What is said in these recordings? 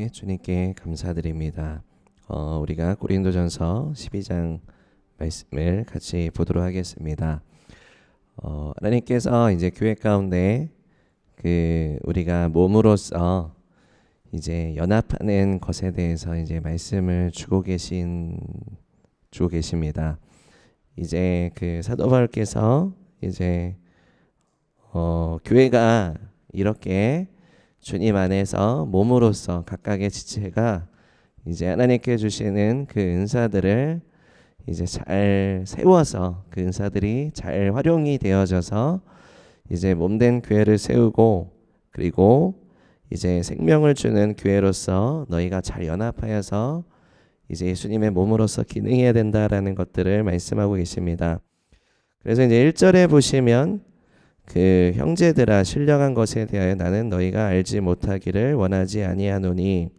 네, 주님께 감사드립니다. 우리가 고린도전서 12장 말씀을 같이 보도록 하겠습니다. 하나님께서 이제 교회 가운데 우리가 몸으로서 이제 연합하는 것에 대해서 이제 말씀을 주고 계십니다. 이제 사도 바울께서 이제 교회가 이렇게 주님 안에서 몸으로서 각각의 지체가 이제 하나님께 주시는 그 은사들을 이제 잘 세워서 그 은사들이 잘 활용이 되어져서 이제 몸된 교회를 세우고, 그리고 이제 생명을 주는 교회로서 너희가 잘 연합하여서 이제 예수님의 몸으로서 기능해야 된다라는 것들을 말씀하고 계십니다. 그래서 이제 1절에 보시면 형제들아 신령한 것에 대하여 나는 너희가 알지 못하기를 원하지 아니하노니,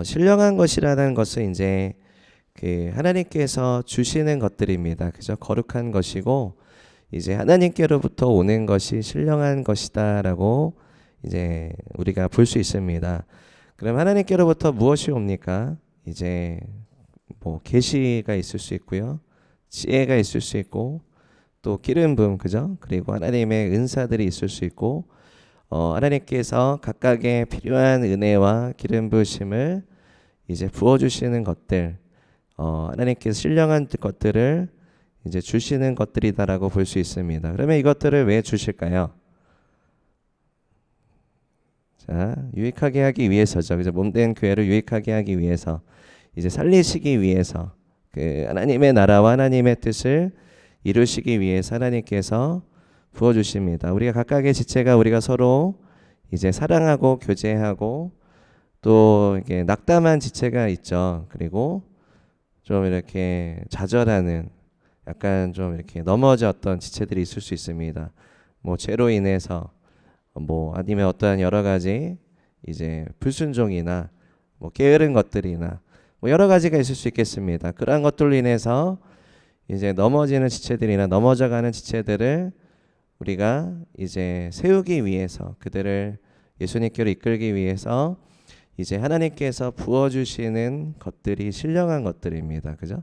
신령한 것이라는 것은 이제 하나님께서 주시는 것들입니다. 그죠? 거룩한 것이고 이제 하나님께로부터 오는 것이 신령한 것이다라고 이제 우리가 볼 수 있습니다. 그럼 하나님께로부터 무엇이 옵니까? 이제 계시가 있을 수 있고요, 지혜가 있을 수 있고, 또 기름 부음, 그죠? 그리고 하나님의 은사들이 있을 수 있고, 하나님께서 각각의 필요한 은혜와 기름 부으심을 이제 부어주시는 것들, 하나님께서 신령한 것들을 이제 주시는 것들이다라고 볼 수 있습니다. 그러면 이것들을 왜 주실까요? 자, 유익하게 하기 위해서죠. 그죠? 몸된 교회를 유익하게 하기 위해서, 이제 살리시기 위해서, 하나님의 나라와 하나님의 뜻을 이루시기 위해서 하나님께서 부어주십니다. 우리가 각각의 지체가 우리가 서로 이제 사랑하고 교제하고, 또 이게 낙담한 지체가 있죠. 그리고 좀 이렇게 좌절하는, 약간 좀 이렇게 넘어졌던 지체들이 있을 수 있습니다. 죄로 인해서 아니면 어떠한 여러 가지 이제 불순종이나 게으른 것들이나 여러 가지가 있을 수 있겠습니다. 그러한 것들로 인해서 이제 넘어지는 지체들이나 넘어져가는 지체들을 우리가 이제 세우기 위해서, 그들을 예수님께로 이끌기 위해서 이제 하나님께서 부어주시는 것들이 신령한 것들입니다. 그죠?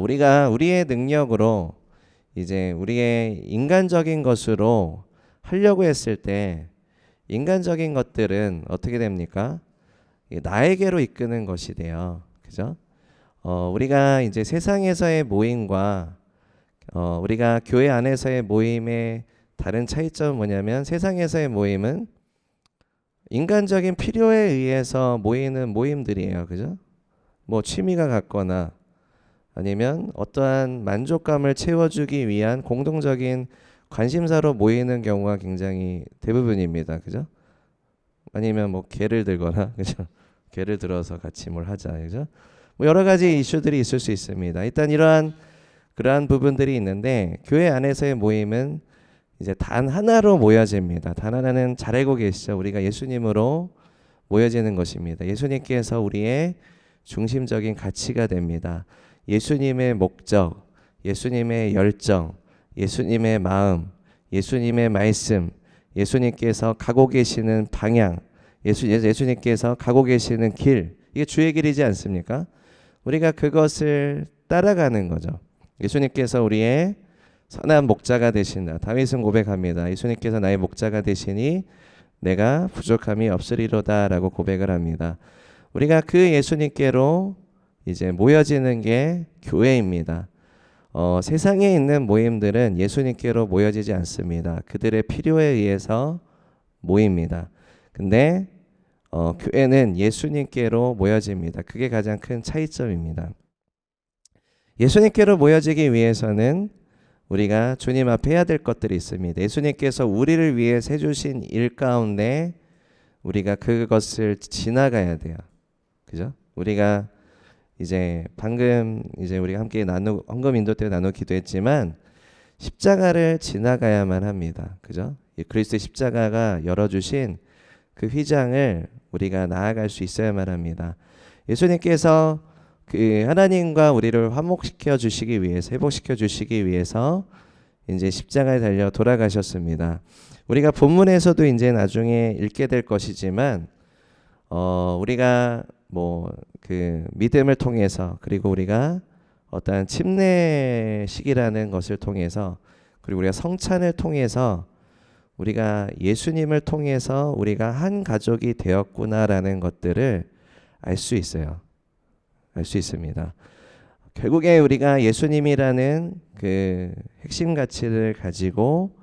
우리가 우리의 능력으로 이제 우리의 인간적인 것으로 하려고 했을 때, 인간적인 것들은 어떻게 됩니까? 나에게로 이끄는 것이 돼요. 그죠? 우리가 이제 세상에서의 모임과 우리가 교회 안에서의 모임의 다른 차이점은 뭐냐면, 세상에서의 모임은 인간적인 필요에 의해서 모이는 모임들이에요. 그죠? 취미가 같거나 아니면 어떠한 만족감을 채워주기 위한 공동적인 관심사로 모이는 경우가 굉장히 대부분입니다. 그죠? 아니면 개를 들거나, 그죠? 개를 들어서 같이 뭘 하자. 그죠? 여러 가지 이슈들이 있을 수 있습니다. 일단 그러한 부분들이 있는데, 교회 안에서의 모임은 이제 단 하나로 모여집니다. 단 하나는 잘 알고 계시죠? 우리가 예수님으로 모여지는 것입니다. 예수님께서 우리의 중심적인 가치가 됩니다. 예수님의 목적, 예수님의 열정, 예수님의 마음, 예수님의 말씀, 예수님께서 가고 계시는 방향, 예수님께서 가고 계시는 길, 이게 주의 길이지 않습니까? 우리가 그것을 따라가는 거죠. 예수님께서 우리의 선한 목자가 되신다. 다윗은 고백합니다. 예수님께서 나의 목자가 되시니 내가 부족함이 없으리로다 라고 고백을 합니다. 우리가 그 예수님께로 이제 모여지는 게 교회입니다. 세상에 있는 모임들은 예수님께로 모여지지 않습니다. 그들의 필요에 의해서 모입니다. 근데 교회는 예수님께로 모여집니다. 그게 가장 큰 차이점입니다. 예수님께로 모여지기 위해서는 우리가 주님 앞에 해야 될 것들이 있습니다. 예수님께서 우리를 위해 해주신 일 가운데 우리가 그것을 지나가야 돼요. 그죠? 우리가 이제 방금 이제 우리가 함께 헌금 인도 때 나누 기도했지만, 십자가를 지나가야만 합니다. 그죠? 그리스도의 십자가가 열어주신 그 휘장을 우리가 나아갈 수 있어야만 합니다. 예수님께서 하나님과 우리를 화목시켜 주시기 위해서, 회복시켜 주시기 위해서 이제 십자가에 달려 돌아가셨습니다. 우리가 본문에서도 이제 나중에 읽게 될 것이지만, 우리가 뭐 그 믿음을 통해서, 그리고 우리가 어떠한 침례식이라는 것을 통해서, 그리고 우리가 성찬을 통해서 우리가 예수님을 통해서 우리가 한 가족이 되었구나라는 것들을 알 수 있어요. 알 수 있습니다. 결국에 우리가 예수님이라는 그 핵심 가치를 가지고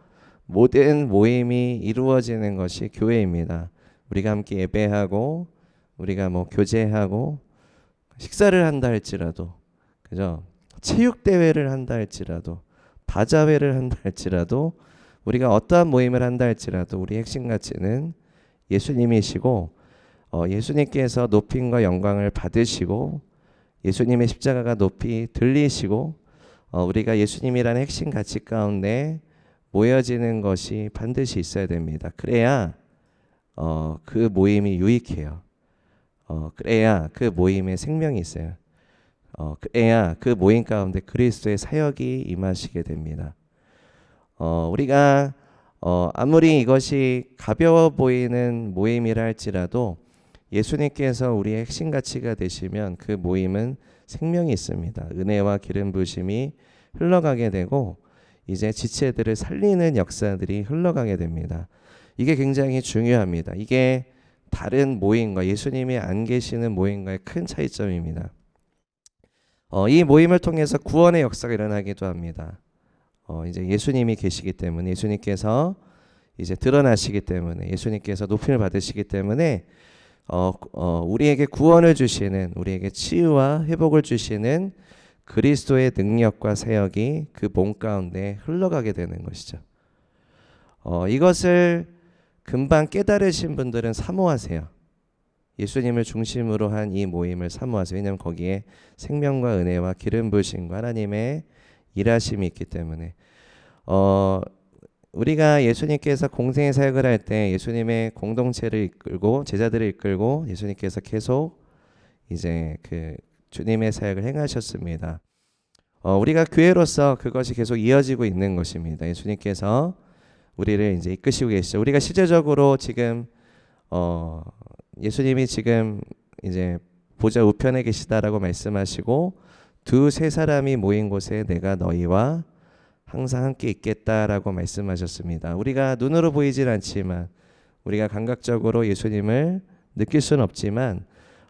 모든 모임이 이루어지는 것이 교회입니다. 우리가 함께 예배하고, 우리가 뭐 교제하고, 식사를 한다 할지라도, 그죠? 체육 대회를 한다 할지라도, 바자회를 한다 할지라도, 우리가 어떠한 모임을 한다 할지라도 우리 핵심 가치는 예수님이시고, 예수님께서 높임과 영광을 받으시고, 예수님의 십자가가 높이 들리시고, 우리가 예수님이라는 핵심 가치 가운데 모여지는 것이 반드시 있어야 됩니다. 그래야 그 모임이 유익해요. 그래야 그 모임에 생명이 있어요. 그래야 그 모임 가운데 그리스도의 사역이 임하시게 됩니다. 우리가 아무리 이것이 가벼워 보이는 모임이라 할지라도 예수님께서 우리의 핵심 가치가 되시면 그 모임은 생명이 있습니다. 은혜와 기름 부으심이 흘러가게 되고, 이제 지체들을 살리는 역사들이 흘러가게 됩니다. 이게 굉장히 중요합니다. 이게 다른 모임과, 예수님이 안 계시는 모임과의 큰 차이점입니다. 이 모임을 통해서 구원의 역사가 일어나기도 합니다. 이제 예수님이 계시기 때문에, 예수님께서 이제 드러나시기 때문에, 예수님께서 높임을 받으시기 때문에 우리에게 구원을 주시는, 우리에게 치유와 회복을 주시는 그리스도의 능력과 사역이 그 몸 가운데 흘러가게 되는 것이죠. 이것을 금방 깨달으신 분들은 사모하세요. 예수님을 중심으로 한 이 모임을 사모하세요. 왜냐하면 거기에 생명과 은혜와 기름 부으심과 하나님의 일하심이 있기 때문에. 우리가 예수님께서 공생의 사역을 할 때 예수님의 공동체를 이끌고 제자들을 이끌고 예수님께서 계속 이제 그 주님의 사역을 행하셨습니다. 우리가 교회로서 그것이 계속 이어지고 있는 것입니다. 예수님께서 우리를 이제 이끄시고 계시죠. 우리가 실제적으로 지금 예수님이 지금 이제 보좌 우편에 계시다라고 말씀하시고, 두세 사람이 모인 곳에 내가 너희와 항상 함께 있겠다라고 말씀하셨습니다. 우리가 눈으로 보이질 않지만, 우리가 감각적으로 예수님을 느낄 수는 없지만,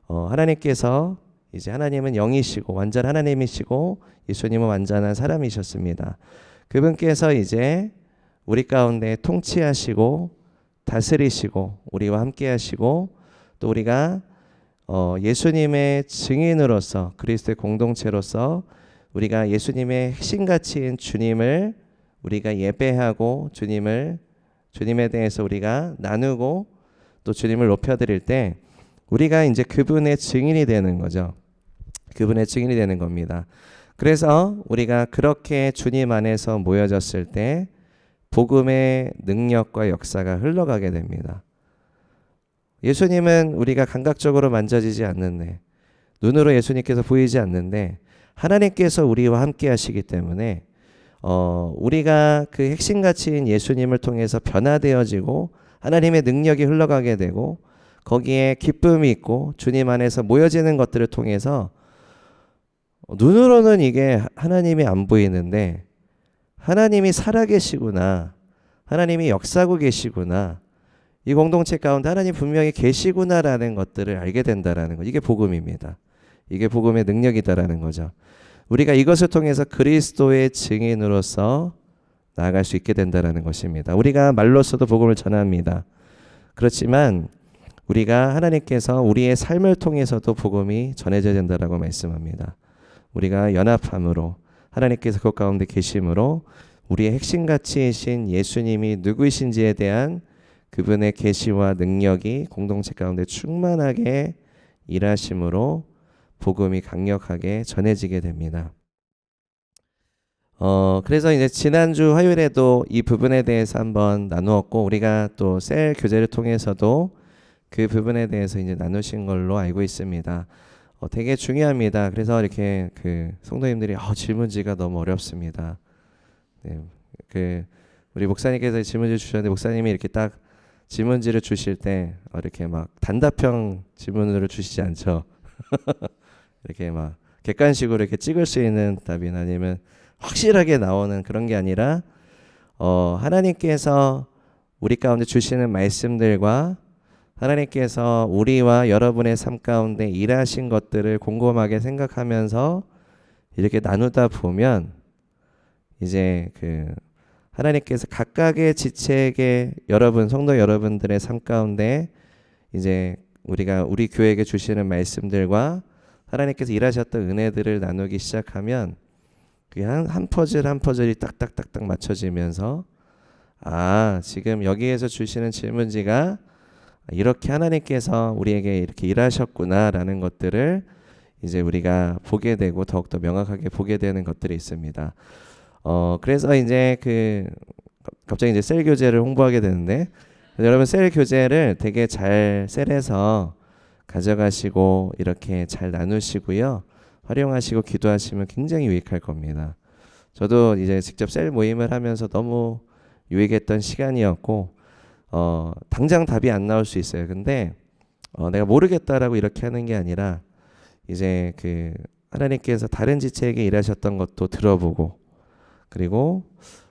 하나님께서 이제, 하나님은 영이시고 완전 하나님이시고 예수님은 완전한 사람이셨습니다. 그분께서 이제 우리 가운데 통치하시고 다스리시고 우리와 함께 하시고, 또 우리가 예수님의 증인으로서, 그리스도의 공동체로서 우리가 예수님의 핵심 가치인 주님을 우리가 예배하고, 주님에 대해서 우리가 나누고, 또 주님을 높여드릴 때 우리가 이제 그분의 증인이 되는 거죠. 그분의 증인이 되는 겁니다. 그래서 우리가 그렇게 주님 안에서 모여졌을 때 복음의 능력과 역사가 흘러가게 됩니다. 예수님은 우리가 감각적으로 만져지지 않는데, 눈으로 예수님께서 보이지 않는데, 하나님께서 우리와 함께 하시기 때문에 우리가 그 핵심 가치인 예수님을 통해서 변화되어지고 하나님의 능력이 흘러가게 되고, 거기에 기쁨이 있고 주님 안에서 모여지는 것들을 통해서 눈으로는 이게 하나님이 안 보이는데, 하나님이 살아계시구나, 하나님이 역사하고 계시구나, 이 공동체 가운데 하나님 분명히 계시구나라는 것들을 알게 된다라는 것, 이게 복음입니다. 이게 복음의 능력이다라는 거죠. 우리가 이것을 통해서 그리스도의 증인으로서 나아갈 수 있게 된다라는 것입니다. 우리가 말로서도 복음을 전합니다. 그렇지만 우리가, 하나님께서 우리의 삶을 통해서도 복음이 전해져야 된다라고 말씀합니다. 우리가 연합함으로, 하나님께서 그 가운데 계심으로 우리의 핵심 가치이신 예수님이 누구이신지에 대한 그분의 계시와 능력이 공동체 가운데 충만하게 일하심으로 복음이 강력하게 전해지게 됩니다. 그래서 이제 지난주 화요일에도 이 부분에 대해서 한번 나누었고, 우리가 또 셀 교제를 통해서도 그 부분에 대해서 이제 나누신 걸로 알고 있습니다. 되게 중요합니다. 그래서 이렇게 그 성도님들이 질문지가 너무 어렵습니다. 네, 우리 목사님께서 질문지 주셨는데, 목사님이 이렇게 딱 지문지를 주실 때 이렇게 막 단답형 지문으로 주시지 않죠. 이렇게 막 객관식으로 이렇게 찍을 수 있는 답이나 아니면 확실하게 나오는 그런 게 아니라 하나님께서 우리 가운데 주시는 말씀들과 하나님께서 우리와 여러분의 삶 가운데 일하신 것들을 곰곰하게 생각하면서 이렇게 나누다 보면 이제 하나님께서 각각의 지체에게 여러분 성도 여러분들의 삶 가운데 이제 우리 교회에게 주시는 말씀들과 하나님께서 일하셨던 은혜들을 나누기 시작하면 그게 한 퍼즐 한 퍼즐이 딱딱딱딱 맞춰지면서 지금 여기에서 주시는 질문지가 이렇게 하나님께서 우리에게 이렇게 일하셨구나라는 것들을 이제 우리가 보게 되고 더욱더 명확하게 보게 되는 것들이 있습니다. 그래서 이제 갑자기 이제 셀 교제를 홍보하게 되는데 여러분 셀 교제를 되게 잘 셀에서 가져가시고 이렇게 잘 나누시고요. 활용하시고 기도하시면 굉장히 유익할 겁니다. 저도 이제 직접 셀 모임을 하면서 너무 유익했던 시간이었고 당장 답이 안 나올 수 있어요. 근데 내가 모르겠다라고 이렇게 하는 게 아니라 이제 하나님께서 다른 지체에게 일하셨던 것도 들어보고 그리고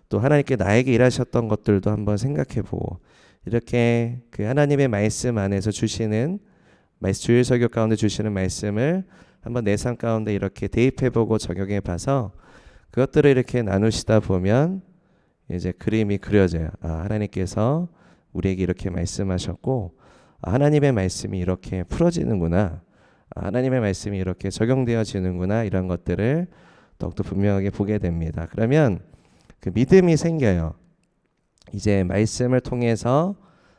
또 하나님께 나에게 일하셨던 것들도 한번 생각해보고 이렇게 하나님의 말씀 안에서 주시는 주일 설교 가운데 주시는 말씀을 한번 내 삶 가운데 이렇게 대입해보고 적용해봐서 그것들을 이렇게 나누시다 보면 이제 그림이 그려져요. 하나님께서 우리에게 이렇게 말씀하셨고 하나님의 말씀이 이렇게 풀어지는구나. 하나님의 말씀이 이렇게 적용되어지는구나. 이런 것들을 더욱더 분명하게 보게 됩니다. 그러면 믿음이 생겨요. 이제 말씀을 통해서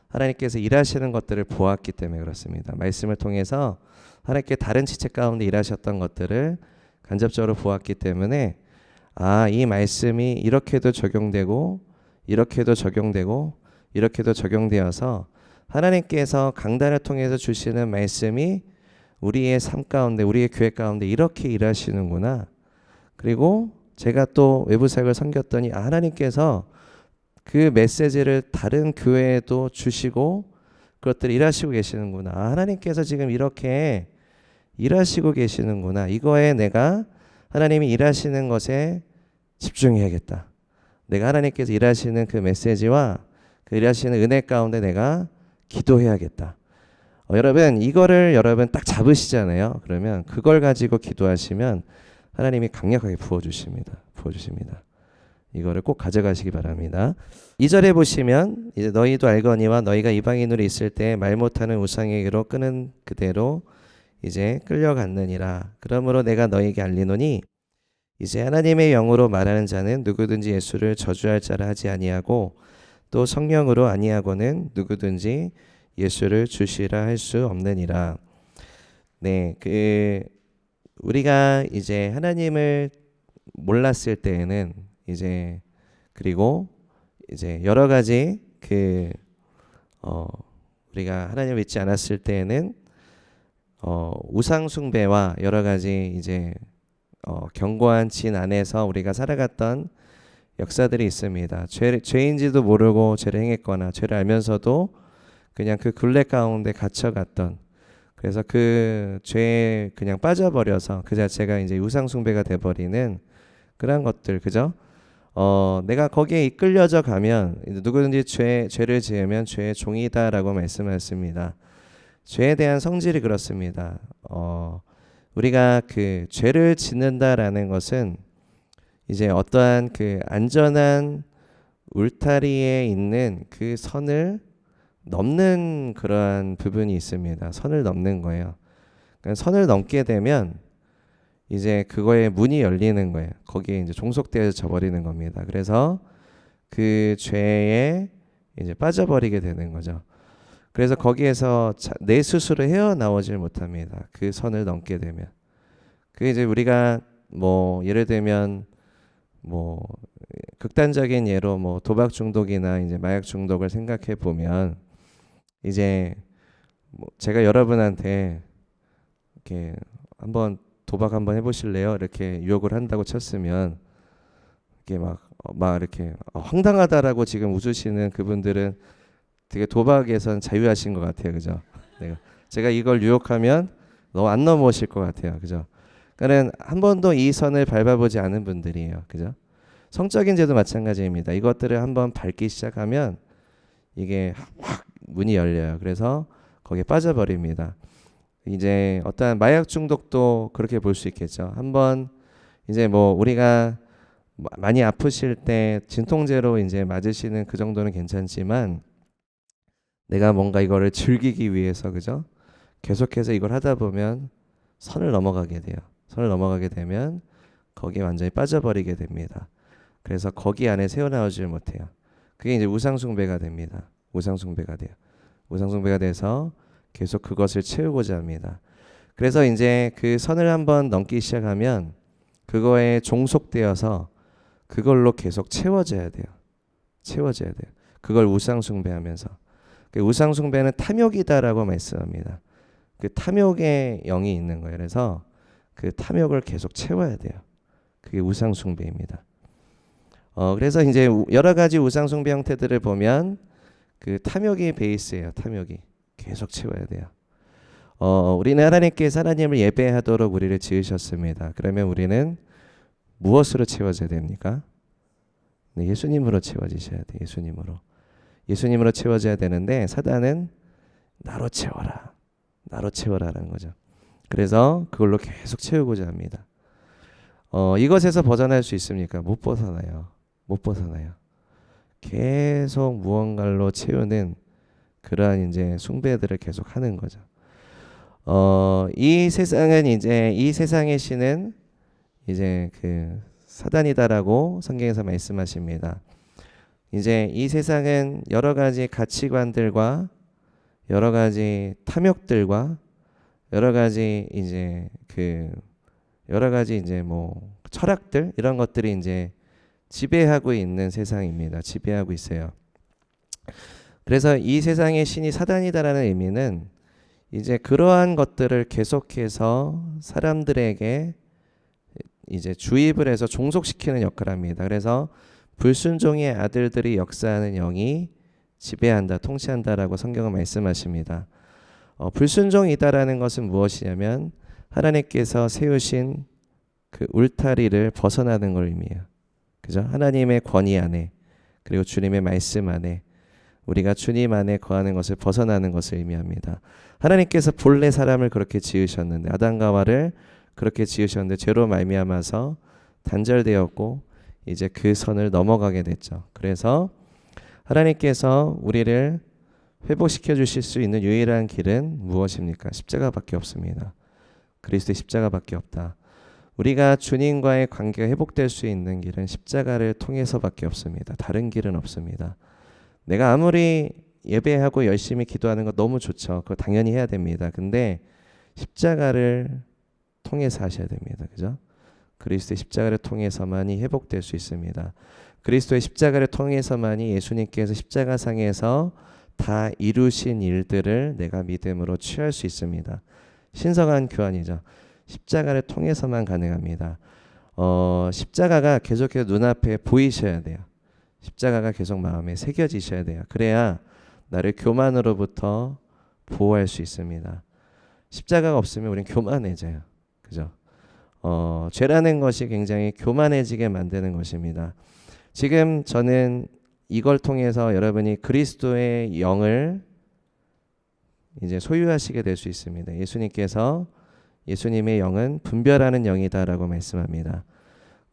하나님께서 일하시는 것들을 보았기 때문에 그렇습니다. 말씀을 통해서 하나님께 다른 지체 가운데 일하셨던 것들을 간접적으로 보았기 때문에 이 말씀이 이렇게도 적용되고 이렇게도 적용되고 이렇게도 적용되어서 하나님께서 강단을 통해서 주시는 말씀이 우리의 삶 가운데 우리의 교회 가운데 이렇게 일하시는구나. 그리고 제가 또 외부 사역을 섬겼더니 하나님께서 그 메시지를 다른 교회에도 주시고 그것들을 일하시고 계시는구나. 하나님께서 지금 이렇게 일하시고 계시는구나. 이거에 내가 하나님이 일하시는 것에 집중해야겠다. 내가 하나님께서 일하시는 그 메시지와 그 일하시는 은혜 가운데 내가 기도해야겠다. 여러분 이거를 여러분 딱 잡으시잖아요. 그러면 그걸 가지고 기도하시면 하나님이 강력하게 부어주십니다. 이거를 꼭 가져가시기 바랍니다. 2절에 보시면 이제 너희도 알거니와 너희가 이방인으로 있을 때 말 못하는 우상에게로 끄는 그대로 이제 끌려갔느니라. 그러므로 내가 너희에게 알리노니 이제 하나님의 영으로 말하는 자는 누구든지 예수를 저주할 자라 하지 아니하고 또 성령으로 아니하고는 누구든지 예수를 주시라 할 수 없느니라. 네, 우리가 이제 하나님을 몰랐을 때에는 이제 그리고 이제 여러 가지 우리가 하나님을 믿지 않았을 때에는 우상 숭배와 여러 가지 이제 견고한 진 안에서 우리가 살아갔던 역사들이 있습니다. 죄인지도 모르고 죄를 행했거나 죄를 알면서도 그냥 그 굴레 가운데 갇혀갔던 그래서 그 죄에 그냥 빠져버려서 그 자체가 이제 우상 숭배가 돼버리는 그런 것들 그죠? 내가 거기에 이끌려져 가면 누구든지 죄를 지으면 죄의 종이다라고 말씀하셨습니다. 죄에 대한 성질이 그렇습니다. 우리가 죄를 짓는다라는 것은 이제 어떠한 안전한 울타리에 있는 그 선을 넘는 그러한 부분이 있습니다. 선을 넘는 거예요. 그러니까 선을 넘게 되면 이제 그거에 문이 열리는 거예요. 거기에 이제 종속되어져 져버리는 겁니다. 그래서 그 죄에 이제 빠져버리게 되는 거죠. 그래서 거기에서 내 스스로 헤어나오질 못합니다. 그 선을 넘게 되면. 그 이제 우리가 예를 들면 극단적인 예로 도박 중독이나 이제 마약 중독을 생각해 보면 이제 제가 여러분한테 이렇게 한번 도박 한번 해보실래요? 이렇게 유혹을 한다고 쳤으면 이렇게 막 이렇게 황당하다라고 지금 웃으시는 그분들은 되게 도박에선 자유하신 것 같아요, 그죠? 제가 이걸 유혹하면 너 안 넘어오실 것 같아요, 그죠? 그러니까 한 번도 이 선을 밟아보지 않은 분들이에요, 그죠? 성적인 죄도 마찬가지입니다. 이것들을 한번 밟기 시작하면 이게 확 문이 열려요. 그래서 거기에 빠져버립니다. 이제 어떠한 마약 중독도 그렇게 볼 수 있겠죠. 한번 이제 뭐 우리가 많이 아프실 때 진통제로 이제 맞으시는 그 정도는 괜찮지만 내가 뭔가 이거를 즐기기 위해서, 그죠? 계속해서 이걸 하다 보면 선을 넘어가게 돼요. 선을 넘어가게 되면 거기에 완전히 빠져버리게 됩니다. 그래서 거기 안에 새어나오질 못해요. 그게 이제 우상숭배가 됩니다. 우상숭배가 돼요. 우상숭배가 돼서 계속 그것을 채우고자 합니다. 그래서 이제 그 선을 한번 넘기 시작하면 그거에 종속되어서 그걸로 계속 채워져야 돼요. 채워져야 돼요. 그걸 우상숭배하면서. 그 우상숭배는 탐욕이다라고 말씀합니다. 그 탐욕의 영이 있는 거예요. 그래서 그 탐욕을 계속 채워야 돼요. 그게 우상숭배입니다. 그래서 이제 여러 가지 우상숭배 형태들을 보면 그 탐욕이 베이스예요. 탐욕이 계속 채워야 돼요. 우리는 하나님께서 하나님을 예배하도록 우리를 지으셨습니다. 그러면 우리는 무엇으로 채워져야 됩니까? 네, 예수님으로 채워지셔야 돼요. 예수님으로 채워져야 되는데 사단은 나로 채워라, 나로 채워라라는 거죠. 그래서 그걸로 계속 채우고자 합니다. 이것에서 벗어날 수 있습니까? 못 벗어나요. 못 벗어나요. 계속 무언가로 채우는 그러한 이제 숭배들을 계속 하는 거죠. 이 세상은 이제 이 세상의 신은 이제 그 사단이다라고 성경에서 말씀하십니다. 이제 이 세상은 여러 가지 가치관들과 여러 가지 탐욕들과 여러 가지 이제 뭐 철학들 이런 것들이 이제 지배하고 있는 세상입니다. 지배하고 있어요. 그래서 이 세상의 신이 사단이다라는 의미는 이제 그러한 것들을 계속해서 사람들에게 이제 주입을 해서 종속시키는 역할을 합니다. 그래서 불순종의 아들들이 역사하는 영이 지배한다, 통치한다라고 성경은 말씀하십니다. 불순종이다라는 것은 무엇이냐면 하나님께서 세우신 그 울타리를 벗어나는 걸 의미해요. 그죠? 하나님의 권위 안에 그리고 주님의 말씀 안에 우리가 주님 안에 거하는 것을 벗어나는 것을 의미합니다. 하나님께서 본래 사람을 그렇게 지으셨는데 아담과 하와를 그렇게 지으셨는데 죄로 말미암아서 단절되었고 이제 그 선을 넘어가게 됐죠. 그래서 하나님께서 우리를 회복시켜 주실 수 있는 유일한 길은 무엇입니까? 십자가밖에 없습니다. 그리스도의 십자가밖에 없다. 우리가 주님과의 관계가 회복될 수 있는 길은 십자가를 통해서밖에 없습니다. 다른 길은 없습니다. 내가 아무리 예배하고 열심히 기도하는 거 너무 좋죠. 그거 당연히 해야 됩니다. 근데 십자가를 통해서 하셔야 됩니다. 그죠? 그리스도의 십자가를 통해서만이 회복될 수 있습니다. 그리스도의 십자가를 통해서만이 예수님께서 십자가상에서 다 이루신 일들을 내가 믿음으로 취할 수 있습니다. 신성한 교환이죠. 십자가를 통해서만 가능합니다. 십자가가 계속해서 눈앞에 보이셔야 돼요. 십자가가 계속 마음에 새겨지셔야 돼요. 그래야 나를 교만으로부터 보호할 수 있습니다. 십자가가 없으면 우린 교만해져요. 그죠? 죄라는 것이 굉장히 교만해지게 만드는 것입니다. 지금 저는 이걸 통해서 여러분이 그리스도의 영을 이제 소유하시게 될 수 있습니다. 예수님의 영은 분별하는 영이다라고 말씀합니다.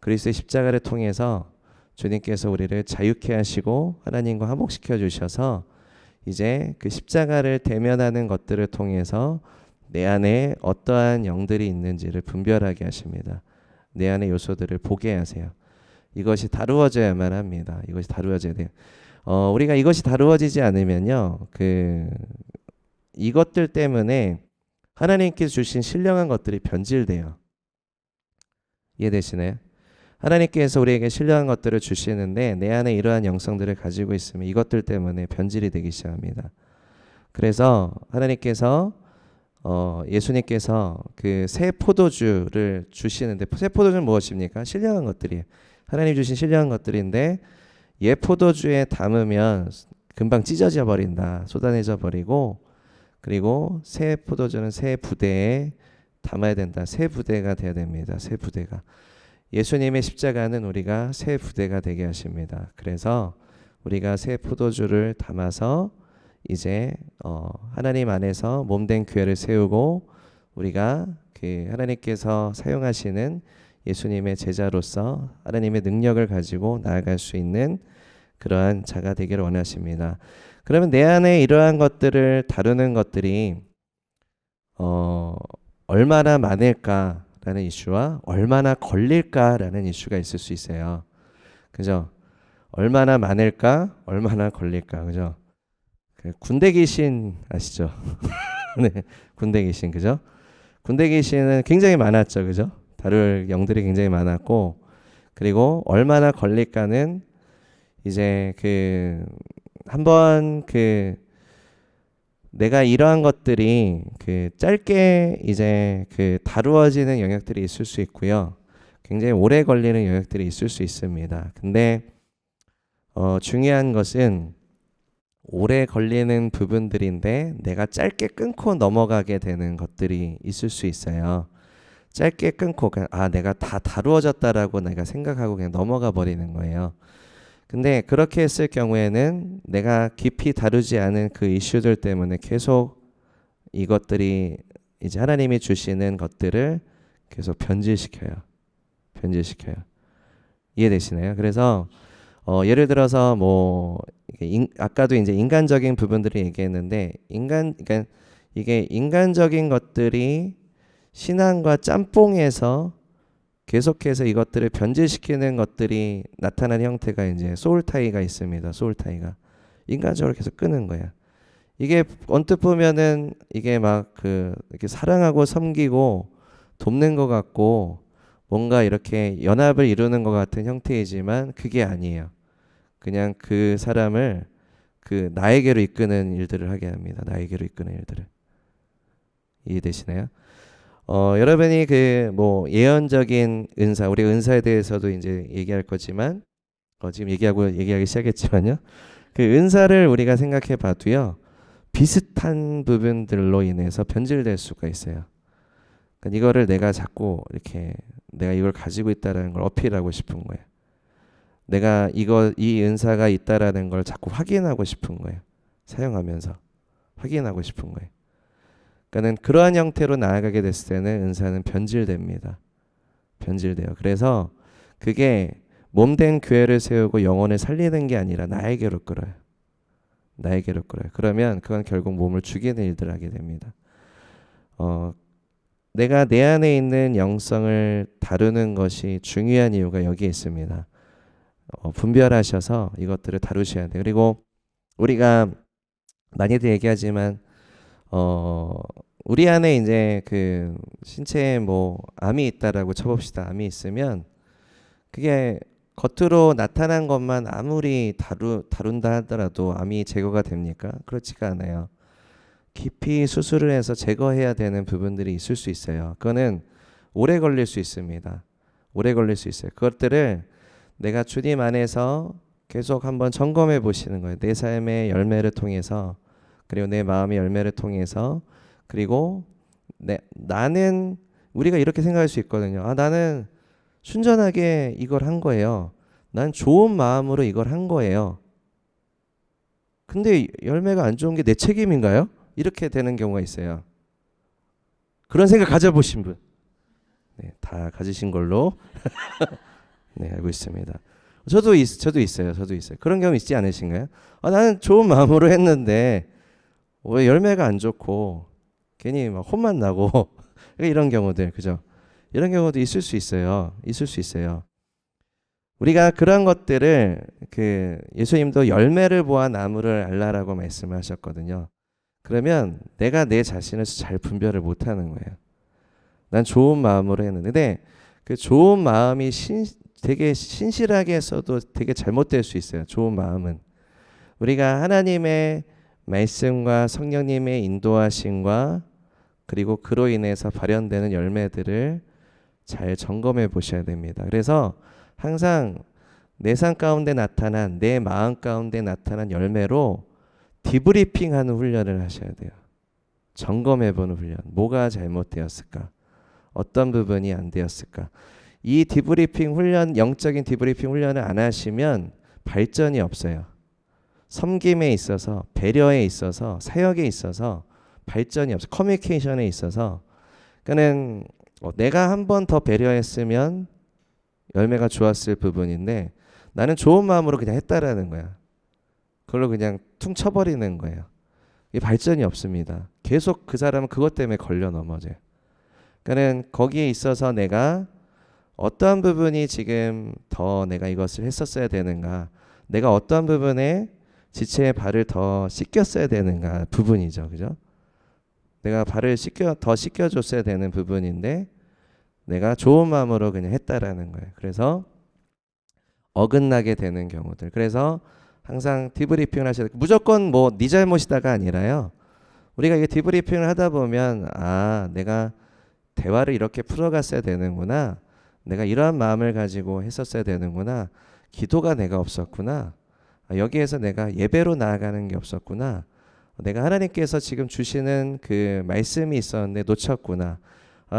그리스도의 십자가를 통해서 주님께서 우리를 자유케 하시고 하나님과 화목시켜 주셔서 이제 그 십자가를 대면하는 것들을 통해서 내 안에 어떠한 영들이 있는지를 분별하게 하십니다. 내 안의 요소들을 보게 하세요. 이것이 다루어져야만 합니다. 이것이 다루어져야 돼요. 우리가 이것이 다루어지지 않으면요, 이것들 때문에 하나님께서 주신 신령한 것들이 변질돼요. 이해되시나요? 하나님께서 우리에게 신령한 것들을 주시는데 내 안에 이러한 영성들을 가지고 있으면 이것들 때문에 변질이 되기 시작합니다. 그래서 하나님께서 예수님께서 그 새 포도주를 주시는데 새 포도주는 무엇입니까? 신령한 것들이에요. 하나님 주신 신령한 것들인데 옛 포도주에 담으면 금방 찢어져 버린다, 쏟아내져 버리고, 그리고 새 포도주는 새 부대에 담아야 된다. 새 부대가 돼야 됩니다. 새 부대가. 예수님의 십자가는 우리가 새 부대가 되게 하십니다. 그래서 우리가 새 포도주를 담아서 이제 하나님 안에서 몸된 교회를 세우고, 우리가 그 하나님께서 사용하시는 예수님의 제자로서 하나님의 능력을 가지고 나아갈 수 있는 그러한 자가 되기를 원하십니다. 그러면 내 안에 이러한 것들을 다루는 것들이 얼마나 많을까라는 이슈와 얼마나 걸릴까라는 이슈가 있을 수 있어요. 그죠? 얼마나 많을까, 얼마나 걸릴까, 그죠? 그 군대 귀신 아시죠? 네, 군대 귀신, 그죠? 군대 귀신은 굉장히 많았죠, 그죠? 다룰 영들이 굉장히 많았고, 그리고 얼마나 걸릴까는 이제 그 한번 그 내가 이러한 것들이 그 짧게 이제 그 다루어지는 영역들이 있을 수 있고요. 굉장히 오래 걸리는 영역들이 있을 수 있습니다. 근데 중요한 것은 오래 걸리는 부분들인데 내가 짧게 끊고 넘어가게 되는 것들이 있을 수 있어요. 짧게 끊고 그냥 내가 다 다루어졌다라고 내가 생각하고 그냥 넘어가 버리는 거예요. 근데 그렇게 했을 경우에는 내가 깊이 다루지 않은 그 이슈들 때문에 계속 이것들이 이제 하나님이 주시는 것들을 계속 변질시켜요. 이해되시나요? 그래서 예를 들어서 뭐 아까도 이제 인간적인 부분들을 얘기했는데 그러니까 이게 인간적인 것들이 신앙과 짬뽕에서 계속해서 이것들을 변질시키는 것들이 나타나는 형태가 이제 소울타이가 있습니다. 소울타이가 인간적으로 계속 끄는 거야. 이게 언뜻 보면은 이게 막 이렇게 사랑하고 섬기고 돕는 것 같고 뭔가 이렇게 연합을 이루는 것 같은 형태이지만 그게 아니에요. 그냥 그 사람을 그 나에게로 이끄는 일들을 하게 합니다. 나에게로 이끄는 일들을. 이해되시나요? 여러분이 그 뭐 예언적인 은사, 우리 은사에 대해서도 이제 얘기할 거지만 지금 얘기하기 시작했지만요. 그 은사를 우리가 생각해 봐도요. 비슷한 부분들로 인해서 변질될 수가 있어요. 그러니까 이거를 내가 자꾸 이렇게 내가 이걸 가지고 있다라는 걸 어필하고 싶은 거예요. 내가 이 은사가 있다라는 걸 자꾸 확인하고 싶은 거예요. 사용하면서 확인하고 싶은 거예요. 그러니까는 그러한 형태로 나아가게 됐을 때는 은사는 변질됩니다. 변질돼요. 그래서 그게 몸된 교회를 세우고 영혼을 살리는 게 아니라 나에게로 끌어요. 나에게로 끌어요. 그러면 그건 결국 몸을 죽이는 일들을 하게 됩니다. 내가 내 안에 있는 영성을 다루는 것이 중요한 이유가 여기에 있습니다. 분별하셔서 이것들을 다루셔야 돼요. 그리고 우리가 많이들 얘기하지만 우리 안에 이제 그 신체에 뭐 암이 있다라고 쳐봅시다. 암이 있으면 그게 겉으로 나타난 것만 아무리 다룬다 하더라도 암이 제거가 됩니까? 그렇지가 않아요. 깊이 수술을 해서 제거해야 되는 부분들이 있을 수 있어요. 그거는 오래 걸릴 수 있습니다. 오래 걸릴 수 있어요. 그것들을 내가 주님 안에서 계속 한번 점검해 보시는 거예요. 내 삶의 열매를 통해서, 그리고 내 마음의 열매를 통해서, 그리고 나는 우리가 이렇게 생각할 수 있거든요. 나는 순전하게 이걸 한 거예요. 난 좋은 마음으로 이걸 한 거예요. 근데 열매가 안 좋은 게 내 책임인가요? 이렇게 되는 경우가 있어요. 그런 생각 가져보신 분? 네, 다 가지신 걸로 네, 알고 있습니다. 저도 있어요. 그런 경우 있지 않으신가요? 나는 좋은 마음으로 했는데 왜 열매가 안 좋고 괜히 막 혼만 나고 이런 경우들, 그죠? 이런 경우도 있을 수 있어요. 우리가 그런 것들을 예수님도 열매를 보아 나무를 알라라고 말씀하셨거든요. 그러면 내가 내 자신을 잘 분별을 못하는 거예요. 난 좋은 마음으로 했는데, 근데 그 좋은 마음이 되게 신실하게 했어도 되게 잘못될 수 있어요. 좋은 마음은 우리가 하나님의 말씀과 성령님의 인도하심과 그리고 그로 인해서 발현되는 열매들을 잘 점검해 보셔야 됩니다. 그래서 항상 내 삶 가운데 나타난, 내 마음 가운데 나타난 열매로 디브리핑하는 훈련을 하셔야 돼요. 점검해보는 훈련. 뭐가 잘못되었을까? 어떤 부분이 안 되었을까? 이 디브리핑 훈련, 영적인 디브리핑 훈련을 안 하시면 발전이 없어요. 섬김에 있어서, 배려에 있어서, 사역에 있어서 발전이 없어요. 커뮤니케이션에 있어서. 그러니까는 내가 한 번 더 배려했으면 열매가 좋았을 부분인데 나는 좋은 마음으로 그냥 했다라는 거야. 그걸로 그냥 퉁 쳐버리는 거예요. 이 발전이 없습니다. 계속 그 사람은 그것 때문에 걸려 넘어져요. 그러니까는 거기에 있어서 내가 어떠한 부분이 지금 더 내가 이것을 했었어야 되는가, 내가 어떠한 부분에 지체의 발을 더 씻겼어야 되는가 부분이죠. 그죠? 내가 발을 더 씻겨줬어야 되는 부분인데 내가 좋은 마음으로 그냥 했다라는 거예요. 그래서 어긋나게 되는 경우들. 그래서 항상 디브리핑을 하셔야 돼요. 무조건 뭐 네 잘못이다가 아니라요. 우리가 이게 디브리핑을 하다 보면 내가 대화를 이렇게 풀어갔어야 되는구나. 내가 이러한 마음을 가지고 했었어야 되는구나. 기도가 내가 없었구나. 여기에서 내가 예배로 나아가는 게 없었구나. 내가 하나님께서 지금 주시는 그 말씀이 있었는데 놓쳤구나.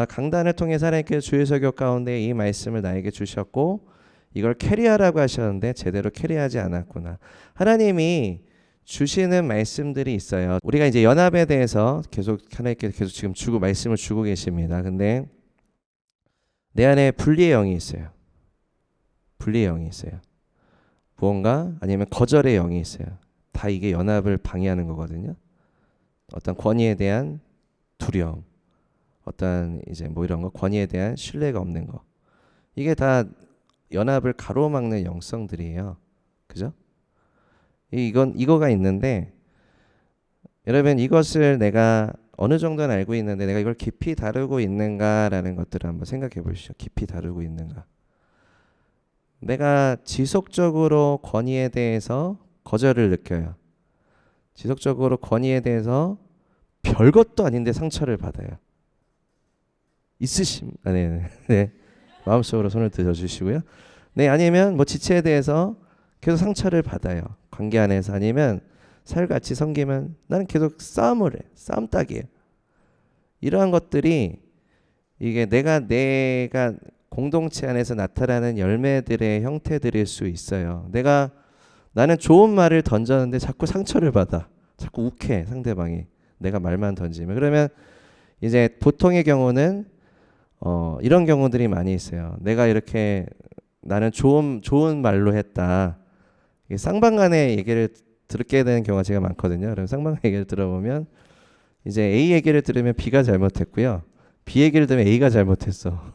강단을 통해서 하나님께서 주의 설교 가운데 이 말씀을 나에게 주셨고 이걸 캐리하라고 하셨는데 제대로 캐리하지 않았구나. 하나님이 주시는 말씀들이 있어요. 우리가 이제 연합에 대해서 계속 하나님께서 계속 지금 말씀을 주고 계십니다. 근데 내 안에 분리의 영이 있어요. 분리의 영이 있어요. 무언가 아니면 거절의 영이 있어요. 다 이게 연합을 방해하는 거거든요. 어떤 권위에 대한 두려움, 어떤 이제 뭐 이런 거, 권위에 대한 신뢰가 없는 거. 이게 다 연합을 가로막는 영성들이에요. 그죠? 이거가 있는데 여러분 이것을 내가 어느 정도는 알고 있는데 내가 이걸 깊이 다루고 있는가라는 것들을 한번 생각해 보시죠. 깊이 다루고 있는가. 내가 지속적으로 권위에 대해서 거절을 느껴요. 지속적으로 권위에 대해서 별것도 아닌데 상처를 받아요. 네. 마음속으로 손을 들어주시고요. 네, 아니면 뭐 지체에 대해서 계속 상처를 받아요. 관계 안에서. 아니면 살같이 섬기면 나는 계속 싸움을 해. 싸움딱이에요. 이러한 것들이 이게 내가 공동체 안에서 나타나는 열매들의 형태들일 수 있어요. 나는 좋은 말을 던졌는데 자꾸 상처를 받아. 자꾸 욱해 상대방이. 내가 말만 던지면. 그러면 이제 보통의 경우는 이런 경우들이 많이 있어요. 내가 이렇게 나는 좋은 말로 했다. 쌍방간의 얘기를 듣게 되는 경우가 제가 많거든요. 그럼 쌍방간 얘기를 들어보면 이제 A 얘기를 들으면 B가 잘못했고요. B 얘기를 들으면 A가 잘못했어.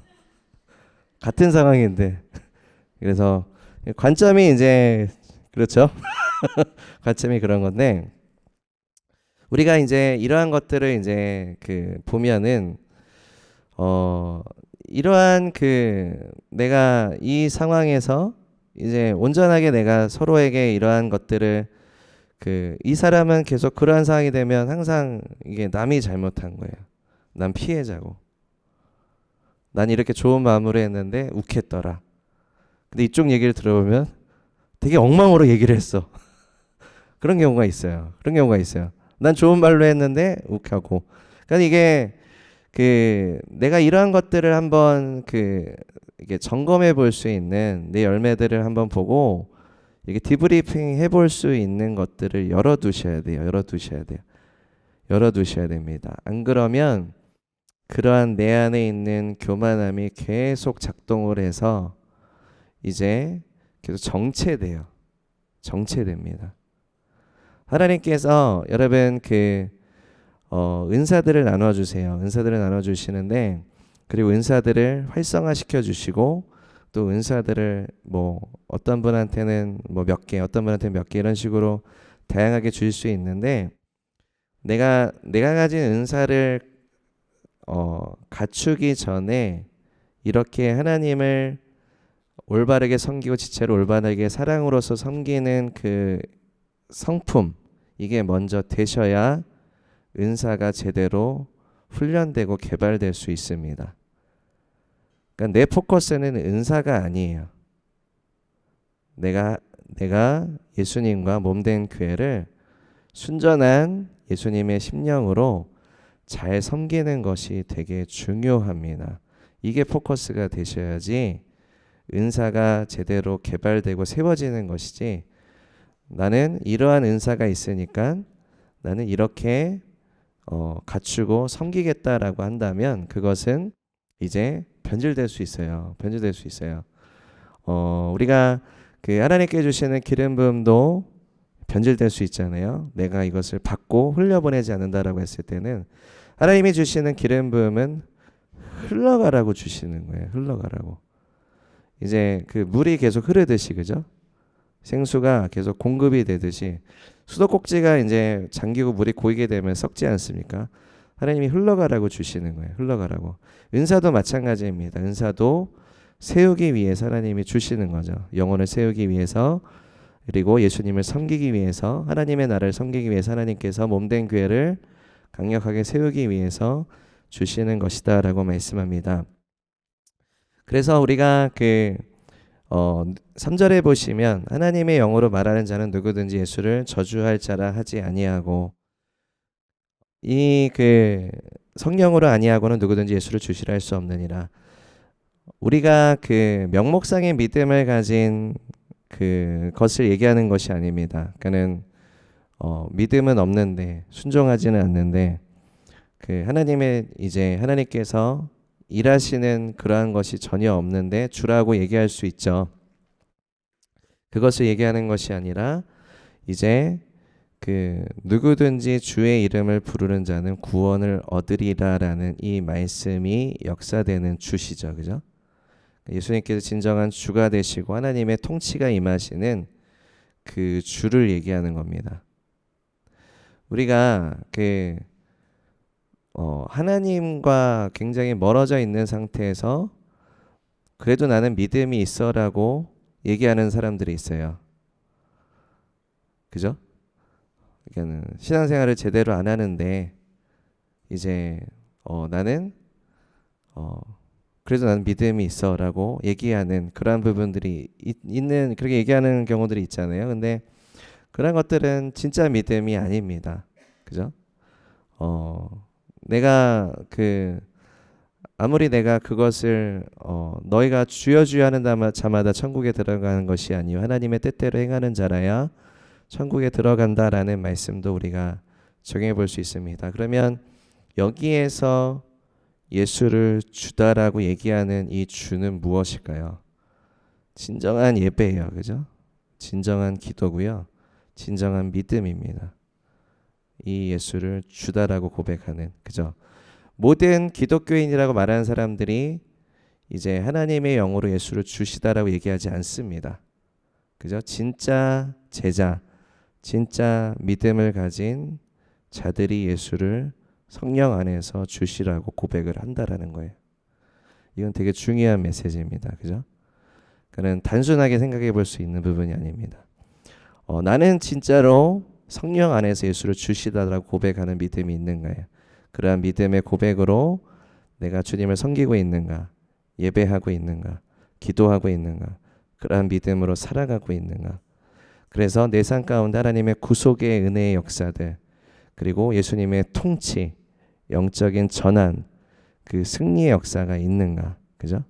같은 상황인데. 그래서 관점이 이제 그렇죠. 관점이 그런 건데 우리가 이제 이러한 것들을 이제 보면은 이러한 내가 이 상황에서 이제 온전하게 내가 서로에게 이러한 것들을 이 사람은 계속 그러한 상황이 되면 항상 이게 남이 잘못한 거예요. 난 피해자고. 난 이렇게 좋은 마음으로 했는데 욱했더라. 근데 이쪽 얘기를 들어보면 되게 엉망으로 얘기를 했어. 그런 경우가 있어요. 난 좋은 말로 했는데 욱하고. 그러니까 이게 내가 이러한 것들을 한번 이게 점검해 볼 수 있는 내 열매들을 한번 보고 이게 디브리핑 해볼 수 있는 것들을 열어두셔야 돼요. 열어두셔야 됩니다. 안 그러면 그러한 내 안에 있는 교만함이 계속 작동을 해서 이제 계속 정체됩니다. 하나님께서 여러분 은사들을 나눠주세요. 은사들을 나눠주시는데 그리고 은사들을 활성화시켜 주시고 또 은사들을 뭐 어떤 분한테는 뭐 몇 개, 어떤 분한테는 몇 개 이런 식으로 다양하게 줄 수 있는데 내가 가진 은사를 갖추기 전에 이렇게 하나님을 올바르게 섬기고 지체로 올바르게 사랑으로서 섬기는 그 성품 이게 먼저 되셔야 은사가 제대로 훈련되고 개발될 수 있습니다. 그러니까 내 포커스는 은사가 아니에요. 내가 예수님과 몸된 교회를 순전한 예수님의 심령으로 잘 섬기는 것이 되게 중요합니다. 이게 포커스가 되셔야지 은사가 제대로 개발되고 세워지는 것이지, 나는 이러한 은사가 있으니까 나는 이렇게 갖추고 섬기겠다라고 한다면 그것은 이제 변질될 수 있어요. 변질될 수 있어요. 우리가 그 하나님께 주시는 기름 부음도 변질될 수 있잖아요. 내가 이것을 받고 흘려보내지 않는다라고 했을 때는 하나님이 주시는 기름 부음은 흘러가라고 주시는 거예요. 흘러가라고. 이제 그 물이 계속 흐르듯이, 그죠? 생수가 계속 공급이 되듯이 수도꼭지가 이제 잠기고 물이 고이게 되면 썩지 않습니까? 하나님이 흘러가라고 주시는 거예요. 흘러가라고. 은사도 마찬가지입니다. 은사도 세우기 위해서 하나님이 주시는 거죠. 영혼을 세우기 위해서, 그리고 예수님을 섬기기 위해서, 하나님의 나라를 섬기기 위해서 하나님께서 몸된 교회를 강력하게 세우기 위해서 주시는 것이다 라고 말씀합니다. 그래서 우리가 3절에 보시면 하나님의 영으로 말하는 자는 누구든지 예수를 저주할 자라 하지 아니하고, 이 성령으로 아니하고는 누구든지 예수를 주시라 할 수 없느니라. 우리가 명목상의 믿음을 가진 것을 얘기하는 것이 아닙니다. 그는 믿음은 없는데 순종하지는 않는데 하나님께서 일하시는 그러한 것이 전혀 없는데 주라고 얘기할 수 있죠. 그것을 얘기하는 것이 아니라 이제 누구든지 주의 이름을 부르는 자는 구원을 얻으리라라는 이 말씀이 역사되는 주시죠. 그죠? 예수님께서 진정한 주가 되시고 하나님의 통치가 임하시는 그 주를 얘기하는 겁니다. 우리가 하나님과 굉장히 멀어져 있는 상태에서 그래도 나는 믿음이 있어라고 얘기하는 사람들이 있어요. 그죠? 그러니까 신앙생활을 제대로 안 하는데 이제 나는 그래도 나는 믿음이 있어라고 얘기하는 그러한 부분들이 있는, 그렇게 얘기하는 경우들이 있잖아요. 근데 그런 것들은 진짜 믿음이 아닙니다. 그죠? 내가 아무리 내가 그것을 너희가 주여 주여 하는 자마다 천국에 들어가는 것이 아니요 하나님의 뜻대로 행하는 자라야 천국에 들어간다라는 말씀도 우리가 적용해 볼 수 있습니다. 그러면 여기에서 예수를 주다라고 얘기하는 이 주는 무엇일까요? 진정한 예배예요. 그죠? 진정한 기도고요. 진정한 믿음입니다. 이 예수를 주다라고 고백하는, 그죠? 모든 기독교인이라고 말하는 사람들이 이제 하나님의 영으로 예수를 주시다라고 얘기하지 않습니다. 그죠? 진짜 제자, 진짜 믿음을 가진 자들이 예수를 성령 안에서 주시라고 고백을 한다라는 거예요. 이건 되게 중요한 메시지입니다. 그죠? 그는 단순하게 생각해 볼 수 있는 부분이 아닙니다. 나는 진짜로 성령 안에서 예수를 주시다라고 고백하는 믿음이 있는가요? 그러한 믿음의 고백으로 내가 주님을 섬기고 있는가, 예배하고 있는가, 기도하고 있는가, 그러한 믿음으로 살아가고 있는가. 그래서 내 삶 가운데 하나님의 구속의 은혜의 역사들, 그리고 예수님의 통치, 영적인 전환, 그 승리의 역사가 있는가. 그죠?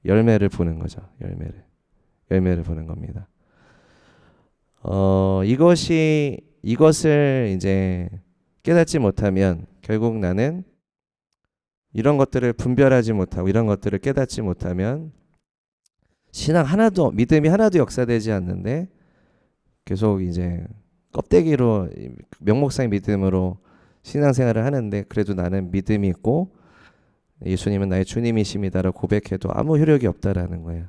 열매를 보는 거죠. 열매를 보는 겁니다. 이것을 이제 깨닫지 못하면 결국 나는 이런 것들을 분별하지 못하고 이런 것들을 깨닫지 못하면 믿음이 하나도 역사되지 않는데 계속 이제 껍데기로 명목상의 믿음으로 신앙생활을 하는데 그래도 나는 믿음이 있고 예수님은 나의 주님이십니다라고 고백해도 아무 효력이 없다라는 거예요.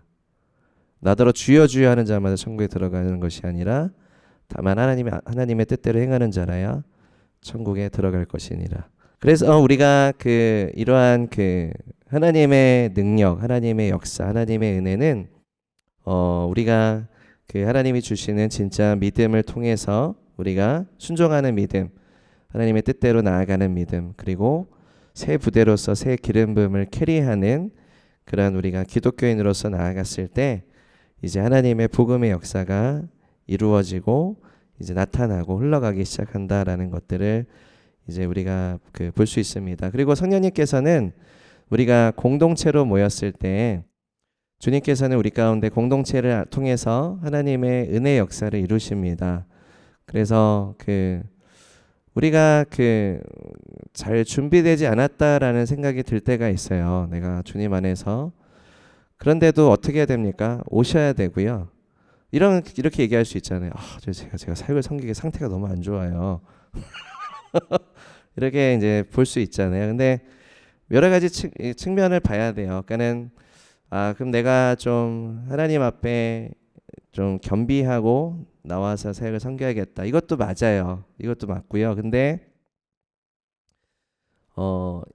나더러 주여 주여 하는 자마다 천국에 들어가는 것이 아니라 다만 하나님의 뜻대로 행하는 자라야 천국에 들어갈 것이니라. 그래서 우리가 이러한 하나님의 능력, 하나님의 역사, 하나님의 은혜는 우리가 하나님이 주시는 진짜 믿음을 통해서 우리가 순종하는 믿음, 하나님의 뜻대로 나아가는 믿음, 그리고 새 부대로서 새 기름 부음을 캐리하는 그러한 우리가 기독교인으로서 나아갔을 때 이제 하나님의 복음의 역사가 이루어지고 이제 나타나고 흘러가기 시작한다라는 것들을 이제 우리가 볼 수 있습니다. 그리고 성령님께서는 우리가 공동체로 모였을 때 주님께서는 우리 가운데 공동체를 통해서 하나님의 은혜 역사를 이루십니다. 그래서 우리가 잘 준비되지 않았다라는 생각이 들 때가 있어요. 내가 주님 안에서. 그런데도 어떻게 해야 됩니까? 오셔야 되고요. 이렇게 얘기할 수 있잖아요. 제가 사역을 섬기기 상태가 너무 안 좋아요. 이렇게 이제 볼 수 있잖아요. 근데 여러 가지 측면을 봐야 돼요. 그러니까는 그럼 내가 좀 하나님 앞에 좀 겸비하고 나와서 사역을 섬겨야겠다. 이것도 맞아요. 이것도 맞고요. 근데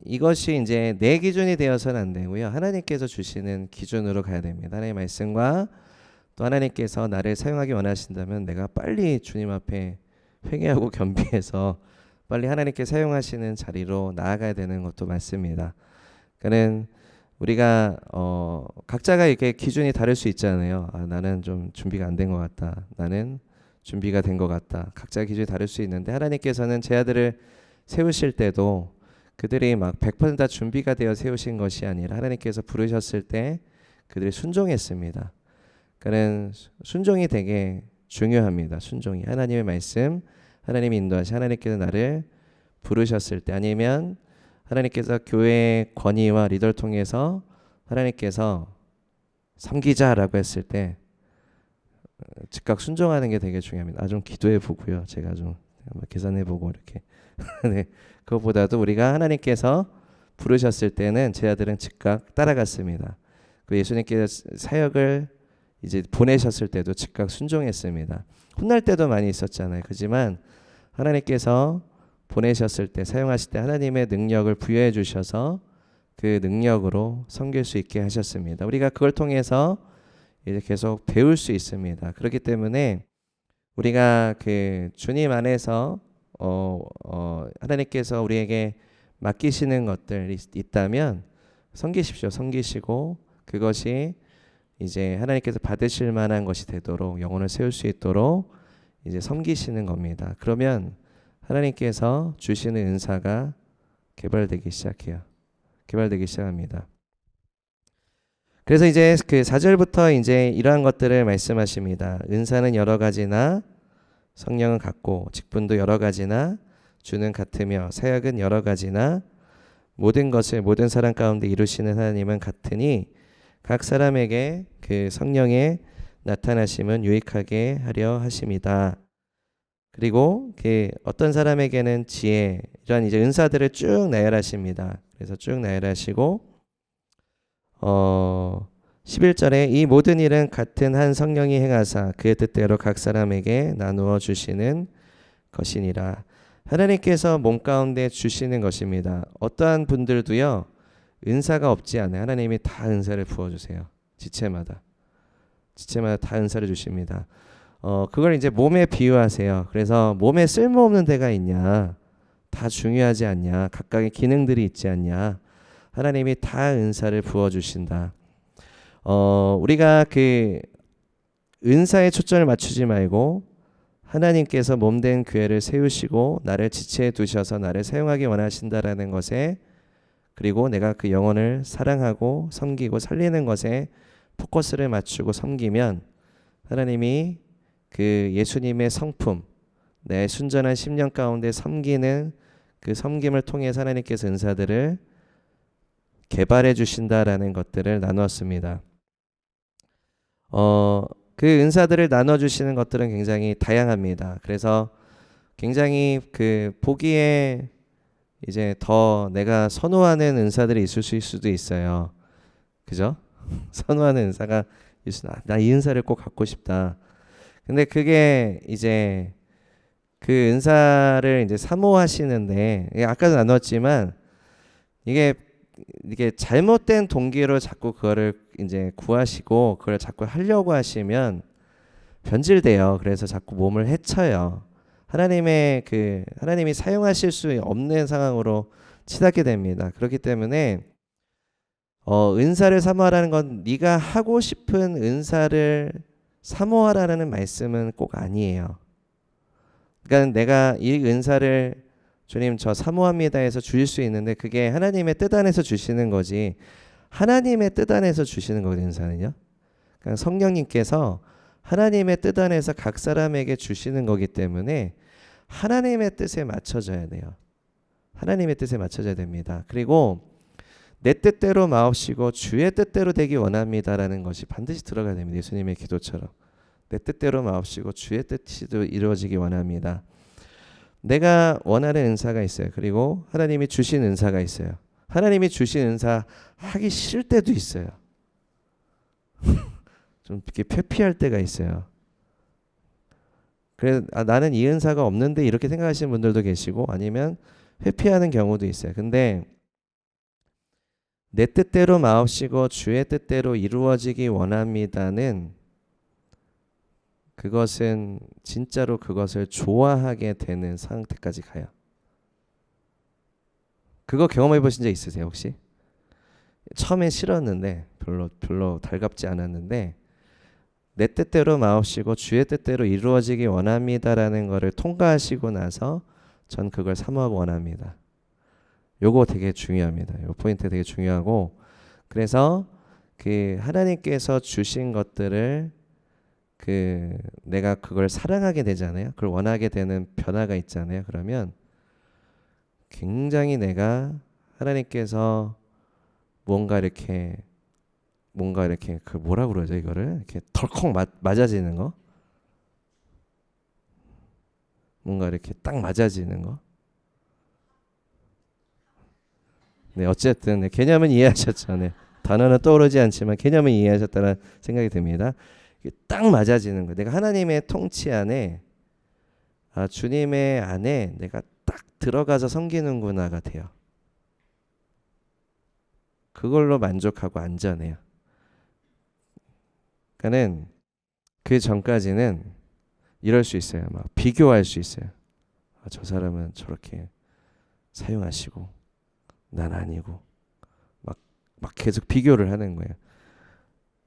이것이 이제 내 기준이 되어서는 안 되고요. 하나님께서 주시는 기준으로 가야 됩니다. 하나님의 말씀과 또 하나님께서 나를 사용하기 원하신다면 내가 빨리 주님 앞에 회개하고 겸비해서 빨리 하나님께 사용하시는 자리로 나아가야 되는 것도 맞습니다. 그러니까는 우리가 각자가 이렇게 기준이 다를 수 있잖아요. 나는 좀 준비가 안 된 것 같다. 나는 준비가 된 것 같다. 각자 기준이 다를 수 있는데 하나님께서는 제 아들을 세우실 때도 그들이 막 100%다 준비가 되어 세우신 것이 아니라 하나님께서 부르셨을 때 그들이 순종했습니다. 그러니까 순종이 되게 중요합니다. 순종이 하나님의 말씀, 하나님이 인도하시 하나님께서 나를 부르셨을 때 아니면 하나님께서 교회의 권위와 리더를 통해서 하나님께서 섬기자라고 했을 때 즉각 순종하는 게 되게 중요합니다. 좀 기도해 보고요. 제가 좀 계산해 보고 이렇게. 네, 그것보다도 우리가 하나님께서 부르셨을 때는 제 아들은 즉각 따라갔습니다. 예수님께서 사역을 이제 보내셨을 때도 즉각 순종했습니다. 혼날 때도 많이 있었잖아요. 그렇지만 하나님께서 보내셨을 때 사용하실 때 하나님의 능력을 부여해 주셔서 그 능력으로 섬길 수 있게 하셨습니다. 우리가 그걸 통해서 이제 계속 배울 수 있습니다. 그렇기 때문에 우리가 주님 안에서 하나님께서 우리에게 맡기시는 것들이 있다면 섬기십시오. 섬기시고 그것이 이제 하나님께서 받으실 만한 것이 되도록 영혼을 세울 수 있도록 이제 섬기시는 겁니다. 그러면 하나님께서 주시는 은사가 개발되기 시작해요. 개발되기 시작합니다. 그래서 이제 4절부터 이제 이러한 것들을 말씀하십니다. 은사는 여러 가지나 성령은 같고 직분도 여러 가지나 주는 같으며 사역은 여러 가지나 모든 것을 모든 사람 가운데 이루시는 하나님은 같으니 각 사람에게 그 성령의 나타나심은 유익하게 하려 하심이다. 그리고 어떤 사람에게는 지혜 이런 이제 은사들을 쭉 나열하십니다. 그래서 쭉 나열하시고 11절에 이 모든 일은 같은 한 성령이 행하사 그의 뜻대로 각 사람에게 나누어 주시는 것이니라. 하나님께서 몸 가운데 주시는 것입니다. 어떠한 분들도요 은사가 없지 않아요. 하나님이 다 은사를 부어주세요. 지체마다 다 은사를 주십니다. 그걸 이제 몸에 비유하세요. 그래서 몸에 쓸모없는 데가 있냐? 다 중요하지 않냐? 각각의 기능들이 있지 않냐? 하나님이 다 은사를 부어주신다. 우리가 은사에 초점을 맞추지 말고 하나님께서 몸된 교회를 세우시고 나를 지체해 두셔서 나를 사용하기 원하신다라는 것에 그리고 내가 그 영혼을 사랑하고 섬기고 살리는 것에 포커스를 맞추고 섬기면 하나님이 예수님의 성품 내 순전한 심령 가운데 섬기는 그 섬김을 통해서 하나님께서 은사들을 개발해 주신다라는 것들을 나누었습니다. 그 은사들을 나눠주시는 것들은 굉장히 다양합니다. 그래서 굉장히 보기에 이제 더 내가 선호하는 은사들이 있을 수도 있어요. 그죠? 선호하는 은사가 나 이 은사를 꼭 갖고 싶다. 근데 그게 이제 그 은사를 이제 사모하시는데 아까도 나눴지만 이게 잘못된 동기로 자꾸 그거를 이제 구하시고 그걸 자꾸 하려고 하시면 변질돼요. 그래서 자꾸 몸을 해쳐요. 하나님이 사용하실 수 없는 상황으로 치닫게 됩니다. 그렇기 때문에 은사를 사모하라는 건 네가 하고 싶은 은사를 사모하라는 말씀은 꼭 아니에요. 그러니까 내가 이 은사를 주님 저 사모합니다 해서 주실 수 있는데 그게 하나님의 뜻 안에서 주시는 거지 하나님의 뜻 안에서 주시는 거거든요. 은사는요. 그러니까 성령님께서 하나님의 뜻 안에서 각 사람에게 주시는 거기 때문에 하나님의 뜻에 맞춰져야 돼요. 하나님의 뜻에 맞춰져야 됩니다. 그리고 내 뜻대로 마옵시고 주의 뜻대로 되기 원합니다라는 것이 반드시 들어가야 됩니다. 예수님의 기도처럼 내 뜻대로 마옵시고 주의 뜻이 이루어지기 원합니다. 내가 원하는 은사가 있어요. 그리고 하나님이 주신 은사가 있어요. 하나님이 주신 은사 하기 싫을 때도 있어요. 좀 이렇게 회피할 때가 있어요. 그래서 나는 이 은사가 없는데 이렇게 생각하시는 분들도 계시고 아니면 회피하는 경우도 있어요. 근데 내 뜻대로 마옵시고 주의 뜻대로 이루어지기 원합니다는 그것은 진짜로 그것을 좋아하게 되는 상태까지 가요. 그거 경험해 보신 적 있으세요 혹시? 처음엔 싫었는데 별로 달갑지 않았는데 내 뜻대로 마옵시고 주의 뜻대로 이루어지기 원합니다라는 거를 통과하시고 나서 전 그걸 사모하고 원합니다. 요거 되게 중요합니다. 요 포인트 되게 중요하고 그래서 그 하나님께서 주신 것들을 그 내가 그걸 사랑하게 되잖아요. 그걸 원하게 되는 변화가 있잖아요. 그러면 굉장히 내가 하나님께서 뭔가 이렇게 그 뭐라 그러죠 이거를 이렇게 덜컥 맞아지는 거 뭔가 이렇게 딱 맞아지는 거 네 어쨌든 네, 개념은 이해하셨죠. 네 단어는 떠오르지 않지만 개념은 이해하셨다는 생각이 듭니다. 이게 딱 맞아지는 거 내가 하나님의 통치 안에 주님의 안에 내가 딱 들어가서 섬기는구나가 돼요. 그걸로 만족하고 안전해요. 그러니까는 그 전까지는 이럴 수 있어요. 막 비교할 수 있어요. 저 사람은 저렇게 사용하시고 난 아니고 막 계속 비교를 하는 거예요.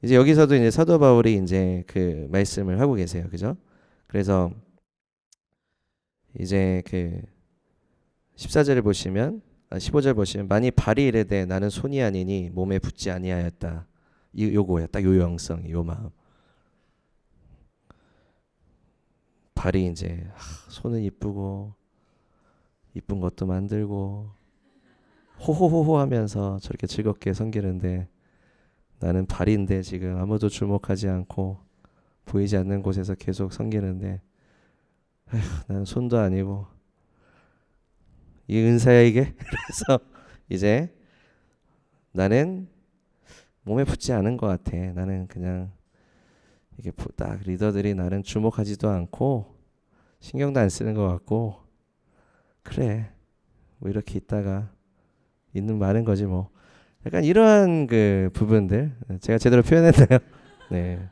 이제 여기서도 이제 사도 바울이 이제 그 말씀을 하고 계세요. 그죠? 그래서 이제 그 14절을 보시면 15절 보시면 만일 발이 이르되 나는 손이 아니니 몸에 붙지 아니하였다. 요거야. 딱 요 영성, 요 마음. 발이 이제 손은 이쁘고 이쁜 것도 만들고 호호호호 하면서 저렇게 즐겁게 섬기는데 나는 발인데 지금 아무도 주목하지 않고 보이지 않는 곳에서 계속 섬기는데 나는 손도 아니고 이 은사야 이게? 그래서 이제 나는 몸에 붙지 않은 것 같아. 나는 그냥 이게 딱 리더들이 나는 주목하지도 않고 신경도 안 쓰는 것 같고 그래 뭐 이렇게 있다가 있는 많은 거지 뭐. 약간 이러한 그 부분들 제가 제대로 표현했나요? 네.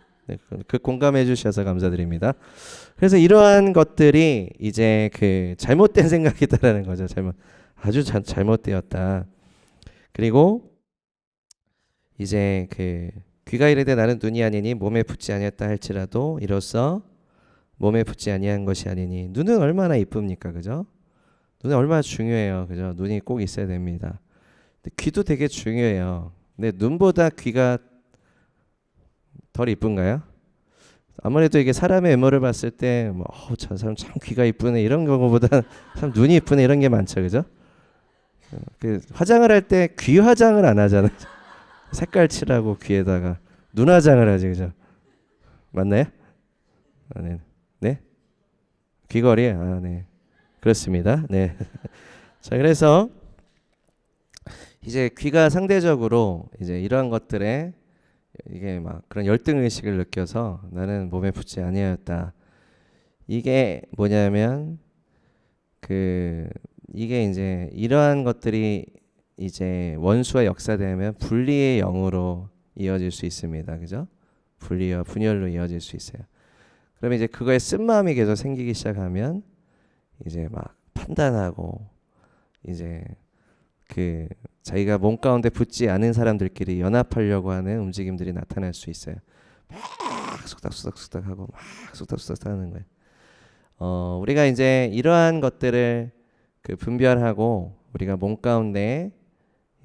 그 공감해 주셔서 감사드립니다. 그래서 이러한 것들이 이제 그 잘못된 생각이다라는 거죠. 아주 잘못되었다. 그리고 이제 그 귀가 이르되 나는 눈이 아니니 몸에 붙지 아니었다 할지라도 이로써 몸에 붙지 아니한 것이 아니니 눈은 얼마나 이쁩니까, 그죠? 눈은 얼마나 중요해요, 그죠? 눈이 꼭 있어야 됩니다. 근데 귀도 되게 중요해요. 근데 눈보다 귀가 덜 이쁜가요? 아무래도 이게 사람의 외모를 봤을 때, 뭐, 저 사람 참 귀가 이쁘네 이런 경우보다 참 눈이 이쁘네 이런 게 많죠, 그죠? 그 화장을 할 때 귀 화장을 안 하잖아요. 색깔 칠하고 귀에다가 눈 화장을 하지, 그죠? 맞나요? 네, 네, 귀걸이, 네, 그렇습니다. 네. 자, 그래서 이제 귀가 상대적으로 이제 이러한 것들에 이게 막 그런 열등 의식을 느껴서 나는 몸에 붙지 아니하였다. 이게 뭐냐면 그 이게 이제 이러한 것들이 이제 원수와 역사되면 분리의 영으로 이어질 수 있습니다. 그죠? 분리와 분열로 이어질 수 있어요. 그러면 이제 그거에 쓴마음이 계속 생기기 시작하면 이제 막 판단하고 이제 그 자기가 몸 가운데 붙지 않은 사람들끼리 연합하려고 하는 움직임들이 나타날 수 있어요. 막 쑥닥쑥닥쑥닥 하고 막 쑥닥쑥닥 하는 거예요. 우리가 이제 이러한 것들을 분별하고 우리가 몸 가운데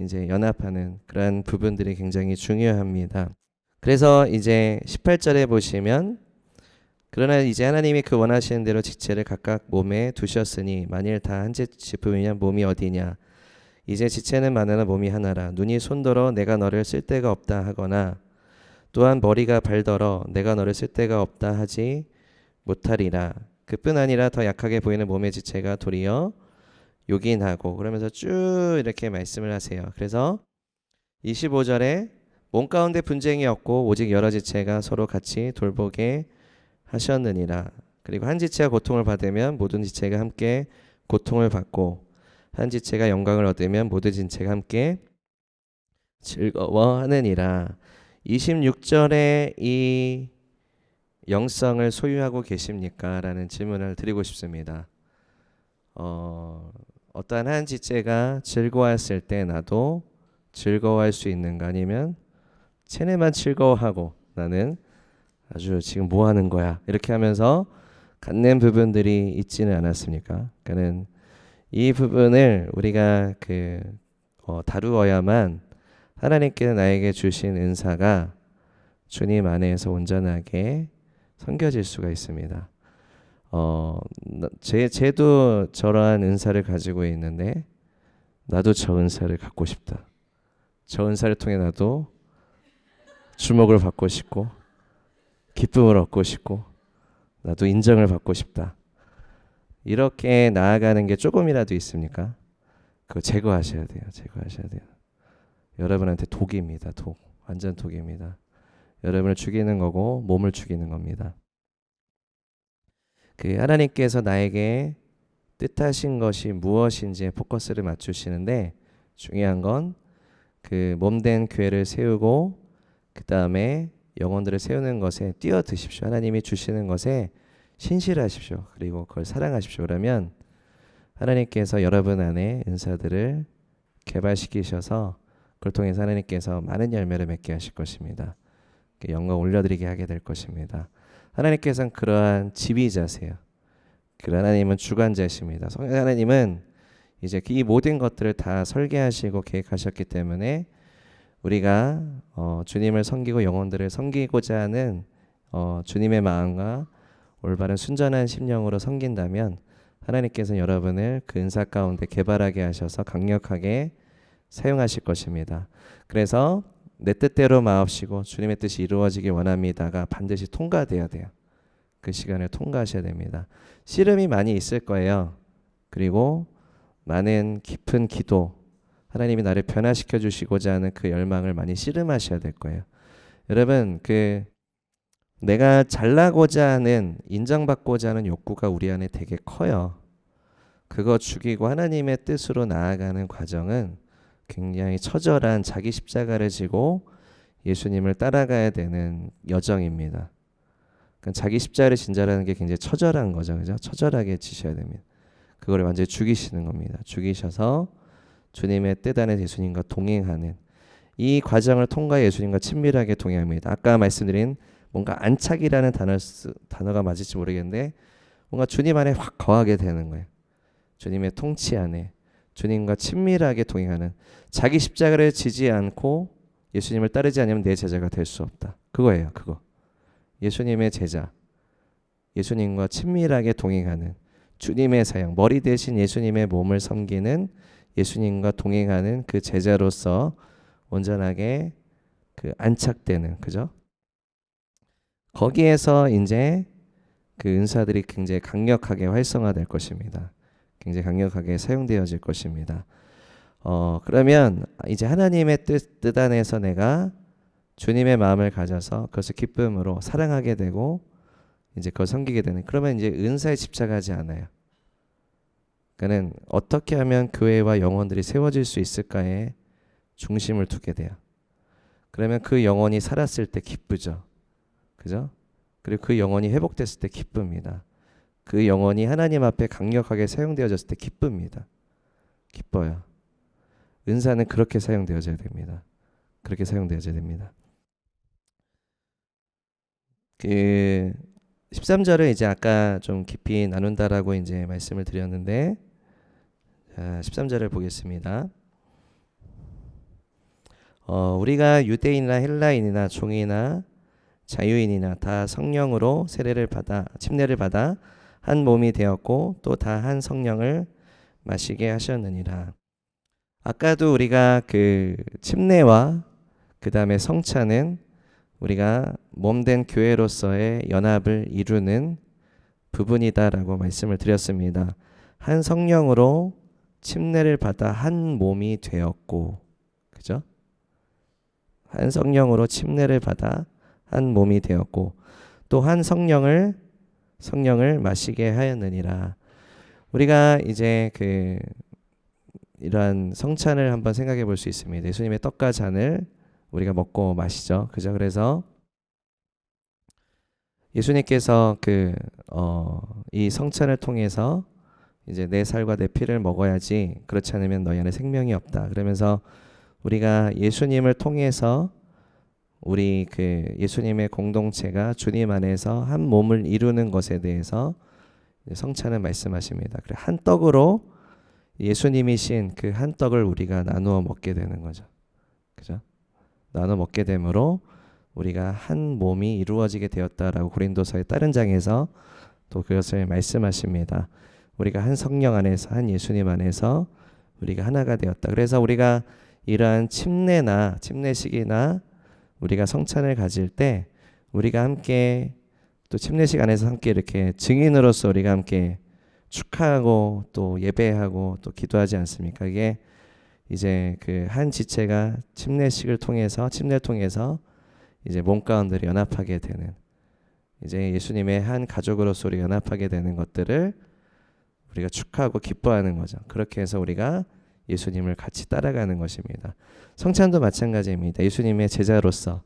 이제 연합하는 그러한 부분들이 굉장히 중요합니다. 그래서 이제 18절에 보시면 그러나 이제 하나님이 그 원하시는 대로 지체를 각각 몸에 두셨으니 만일 다 한 지품이면 몸이 어디냐. 이제 지체는 많으나 몸이 하나라. 눈이 손더러 내가 너를 쓸데가 없다 하거나 또한 머리가 발더러 내가 너를 쓸데가 없다 하지 못하리라. 그뿐 아니라 더 약하게 보이는 몸의 지체가 도리어 요긴하고, 그러면서 쭉 이렇게 말씀을 하세요. 그래서 25절에 몸 가운데 분쟁이 없고 오직 여러 지체가 서로 같이 돌보게 하셨느니라. 그리고 한 지체가 고통을 받으면 모든 지체가 함께 고통을 받고 한 지체가 영광을 얻으면 모든 지체가 함께 즐거워하느니라. 26절에 이 영성을 소유하고 계십니까? 라는 질문을 드리고 싶습니다. 어떠한 한 지체가 즐거워했을 때 나도 즐거워할 수 있는가? 아니면 쟤네만 즐거워하고 나는 아주 지금 뭐 하는 거야? 이렇게 하면서 갖는 부분들이 있지는 않았습니까? 그러니까는 이 부분을 우리가 다루어야만 하나님께서 나에게 주신 은사가 주님 안에서 온전하게 섬겨질 수가 있습니다. 쟤도 저러한 은사를 가지고 있는데 나도 저 은사를 갖고 싶다. 저 은사를 통해 나도 주목을 받고 싶고 기쁨을 얻고 싶고 나도 인정을 받고 싶다. 이렇게 나아가는 게 조금이라도 있습니까? 그거 제거하셔야 돼요. 제거하셔야 돼요. 여러분한테 독입니다. 독. 완전 독입니다. 여러분을 죽이는 거고 몸을 죽이는 겁니다. 하나님께서 나에게 뜻하신 것이 무엇인지에 포커스를 맞추시는데 중요한 건 몸된 교회를 세우고 그 다음에 영혼들을 세우는 것에 뛰어드십시오. 하나님이 주시는 것에 신실하십시오. 그리고 그걸 사랑하십시오. 그러면 하나님께서 여러분 안에 은사들을 개발시키셔서 그걸 통해서 하나님께서 많은 열매를 맺게 하실 것입니다. 영광 올려드리게 하게 될 것입니다. 하나님께서는 그러한 지휘자세요. 하나님은 주관자십니다. 하나님은 이제 이 모든 것들을 다 설계하시고 계획하셨기 때문에 우리가 주님을 섬기고 영혼들을 섬기고자 하는 주님의 마음과 올바른 순전한 심령으로 섬긴다면 하나님께서는 여러분을 그 은사 가운데 개발하게 하셔서 강력하게 사용하실 것입니다. 그래서 내 뜻대로 마옵시고 주님의 뜻이 이루어지길 원합니다가 반드시 통과돼야 돼요. 그 시간을 통과하셔야 됩니다. 씨름이 많이 있을 거예요. 그리고 많은 깊은 기도, 하나님이 나를 변화시켜 주시고자 하는 그 열망을 많이 씨름하셔야 될 거예요. 여러분, 내가 잘나고자 하는, 인정받고자 하는 욕구가 우리 안에 되게 커요. 그거 죽이고 하나님의 뜻으로 나아가는 과정은 굉장히 처절한 자기 십자가를 지고 예수님을 따라가야 되는 여정입니다. 그러니까 자기 십자가를 진자라는 게 굉장히 처절한 거죠. 그죠? 처절하게 지셔야 됩니다. 그거를 완전히 죽이시는 겁니다. 죽이셔서 주님의 뜻 안에 예수님과 동행하는 이 과정을 통과해 예수님과 친밀하게 동행합니다. 아까 말씀드린 뭔가 안착이라는 단어가 맞을지 모르겠는데 뭔가 주님 안에 확 거하게 되는 거예요. 주님의 통치 안에 주님과 친밀하게 동행하는, 자기 십자가를 지지 않고 예수님을 따르지 않으면 내 제자가 될 수 없다. 그거예요. 그거. 예수님의 제자, 예수님과 친밀하게 동행하는 주님의 사역, 머리 대신 예수님의 몸을 섬기는 예수님과 동행하는 그 제자로서 온전하게 안착되는, 그죠? 거기에서 이제 그 은사들이 굉장히 강력하게 활성화될 것입니다. 굉장히 강력하게 사용되어질 것입니다. 그러면 이제 하나님의 뜻 안에서 내가 주님의 마음을 가져서 그것을 기쁨으로 사랑하게 되고 이제 그걸 섬기게 되는, 그러면 이제 은사에 집착하지 않아요. 그러니까는 어떻게 하면 교회와 영혼들이 세워질 수 있을까에 중심을 두게 돼요. 그러면 그 영혼이 살았을 때 기쁘죠. 그죠? 그리고 그 영혼이 회복됐을 때 기쁩니다. 그 영혼이 하나님 앞에 강력하게 사용되어졌을 때 기쁩니다. 기뻐요. 은사는 그렇게 사용되어져야 됩니다. 그렇게 사용되어져야 됩니다. 13절을 이제 아까 좀 깊이 나눈다라고 이제 말씀을 드렸는데, 자, 13절을 보겠습니다. 우리가 유대인이나 헬라인이나 종이나 자유인이나 다 성령으로 침례를 받아 한 몸이 되었고 또 다 한 성령을 마시게 하셨느니라. 아까도 우리가 그 침례와 그 다음에 성찬은 우리가 몸된 교회로서의 연합을 이루는 부분이다라고 말씀을 드렸습니다. 한 성령으로 침례를 받아 한 몸이 되었고, 그죠? 한 성령으로 침례를 받아 한 몸이 되었고 또 한 성령을 마시게 하였느니라. 우리가 이제 이러한 성찬을 한번 생각해 볼 수 있습니다. 예수님의 떡과 잔을 우리가 먹고 마시죠. 그죠? 그래서 예수님께서 이 성찬을 통해서 이제 내 살과 내 피를 먹어야지, 그렇지 않으면 너희 안에 생명이 없다. 그러면서 우리가 예수님을 통해서 우리 예수님의 공동체가 주님 안에서 한 몸을 이루는 것에 대해서 성찬은 말씀하십니다. 그래, 한 떡으로 예수님이신 그 한 떡을 우리가 나누어 먹게 되는 거죠. 그죠? 나눠 먹게 되므로 우리가 한 몸이 이루어지게 되었다라고 고린도서의 다른 장에서 또 그것을 말씀하십니다. 우리가 한 성령 안에서, 한 예수님 안에서 우리가 하나가 되었다. 그래서 우리가 이러한 침례식이나 우리가 성찬을 가질 때 우리가 함께 또 침례식 안에서 함께 이렇게 증인으로서 우리가 함께 축하하고 또 예배하고 또 기도하지 않습니까? 이게 이제 그 한 지체가 침례를 통해서 이제 몸 가운데 연합하게 되는, 이제 예수님의 한 가족으로서 우리 연합하게 되는 것들을 우리가 축하하고 기뻐하는 거죠. 그렇게 해서 우리가 예수님을 같이 따라가는 것입니다. 성찬도 마찬가지입니다. 예수님의 제자로서,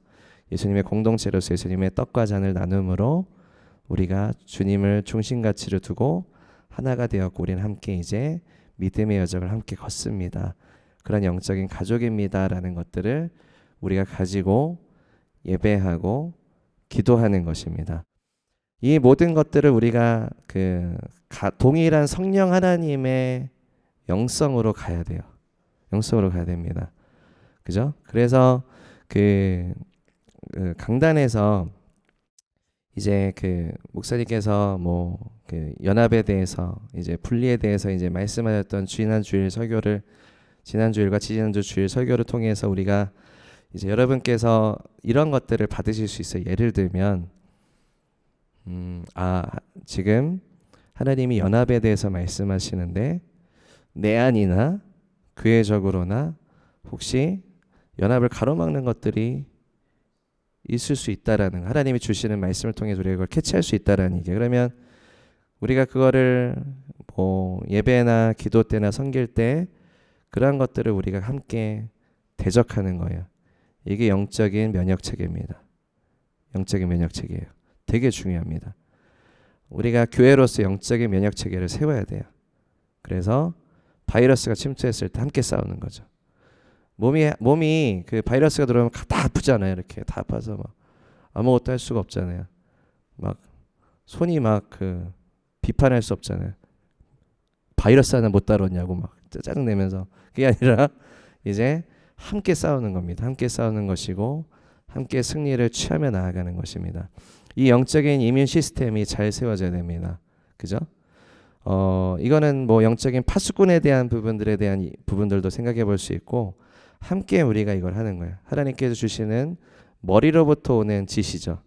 예수님의 공동체로서 예수님의 떡과 잔을 나눔으로 우리가 주님을 중심 가치로 두고 하나가 되었고 우리는 함께 이제 믿음의 여정을 함께 걷습니다. 그런 영적인 가족입니다라는 것들을 우리가 가지고 예배하고 기도하는 것입니다. 이 모든 것들을 우리가 동일한 성령 하나님의 영성으로 가야 돼요. 영성으로 가야 됩니다. 그죠? 그래서 강단에서 이제 목사님께서 연합에 대해서, 이제 분리에 대해서 이제 말씀하셨던 지난주일과 지지난주 주일 설교를 통해서 우리가 이제 여러분께서 이런 것들을 받으실 수 있어요. 예를 들면 지금 하나님이 연합에 대해서 말씀하시는데 내 안이나 교회적으로나 혹시 연합을 가로막는 것들이 있을 수 있다라는, 하나님이 주시는 말씀을 통해서 우리가 그걸 캐치할 수 있다라는 얘기예요. 그러면 우리가 그거를 예배나 기도 때나 섬길 때 그러한 것들을 우리가 함께 대적하는 거예요. 이게 영적인 면역 체계입니다. 영적인 면역 체계예요. 되게 중요합니다. 우리가 교회로서 영적인 면역 체계를 세워야 돼요. 그래서 바이러스가 침투했을 때 함께 싸우는 거죠. 몸이 바이러스가 들어오면 다 아프잖아요. 이렇게 다 아파서 막 아무것도 할 수가 없잖아요. 막 손이 비판할 수 없잖아요. 바이러스 하나 못 다뤘냐고 막 짜증 내면서. 그게 아니라 이제 함께 싸우는 겁니다. 함께 싸우는 것이고 함께 승리를 취하며 나아가는 것입니다. 이 영적인 이뮨 시스템이 잘 세워져야 됩니다. 그죠? 이거는 영적인 파수꾼에 대한 부분들도 생각해 볼 수 있고, 함께 우리가 이걸 하는 거예요. 하나님께서 주시는 머리로부터 오는 지시죠.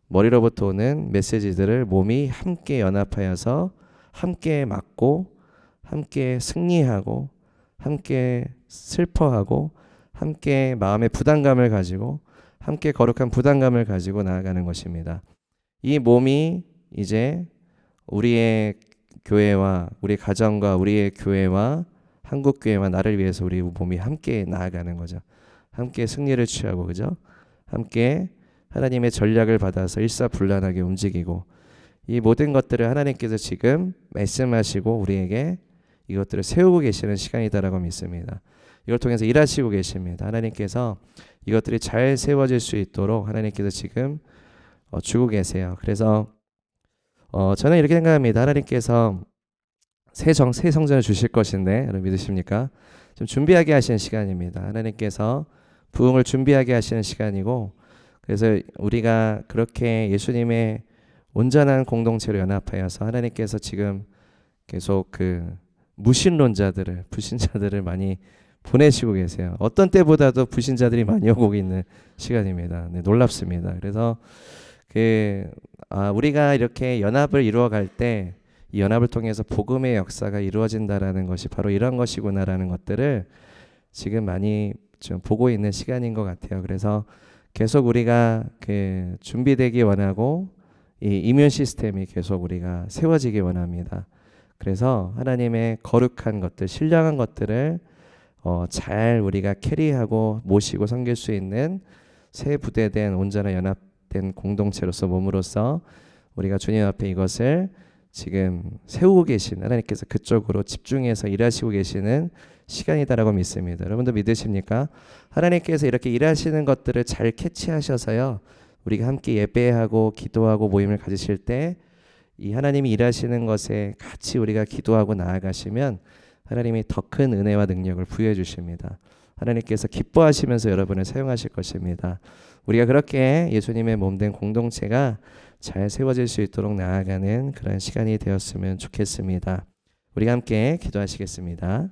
머리로부터 오는 메시지들을 몸이 함께 연합하여서 함께 맡고 함께 승리하고 함께 슬퍼하고 함께 마음의 부담감을 가지고 함께 거룩한 부담감을 가지고 나아가는 것입니다. 이 몸이 이제 우리의 교회와 우리 가정과 우리의 교회와 한국 교회와 나를 위해서 우리 몸이 함께 나아가는 거죠. 함께 승리를 취하고, 그죠? 함께 하나님의 전략을 받아서 일사불란하게 움직이고, 이 모든 것들을 하나님께서 지금 말씀하시고 우리에게 이것들을 세우고 계시는 시간이다라고 믿습니다. 이걸 통해서 일하시고 계십니다. 하나님께서 이것들이 잘 세워질 수 있도록 하나님께서 지금 주고 계세요. 그래서 저는 이렇게 생각합니다. 하나님께서 새 성전을 주실 것인데 여러분 믿으십니까? 좀 준비하게 하시는 시간입니다. 하나님께서 부흥을 준비하게 하시는 시간이고, 그래서 우리가 그렇게 예수님의 온전한 공동체로 연합하여서 하나님께서 지금 계속 그 무신론자들을, 불신자들을 많이 보내시고 계세요. 어떤 때보다도 불신자들이 많이 오고 있는 시간입니다. 네, 놀랍습니다. 그래서 우리가 이렇게 연합을 이루어갈 때 이 연합을 통해서 복음의 역사가 이루어진다라는 것이 바로 이런 것이구나라는 것들을 지금 많이 좀 보고 있는 시간인 것 같아요. 그래서 계속 우리가 준비되기 원하고 이 이뮨 시스템이 계속 우리가 세워지기 원합니다. 그래서 하나님의 거룩한 것들, 신령한 것들을 잘 우리가 캐리하고 모시고 섬길 수 있는 새 부대된 온전한 연합된 공동체로서 몸으로서 우리가 주님 앞에 이것을 지금 세우고 계신 하나님께서 그쪽으로 집중해서 일하시고 계시는 시간이다라고 믿습니다. 여러분도 믿으십니까? 하나님께서 이렇게 일하시는 것들을 잘 캐치하셔서요, 우리가 함께 예배하고 기도하고 모임을 가지실 때 이 하나님이 일하시는 것에 같이 우리가 기도하고 나아가시면 하나님이 더 큰 은혜와 능력을 부여해 주십니다. 하나님께서 기뻐하시면서 여러분을 사용하실 것입니다. 우리가 그렇게 예수님의 몸된 공동체가 잘 세워질 수 있도록 나아가는 그런 시간이 되었으면 좋겠습니다. 우리가 함께 기도하시겠습니다.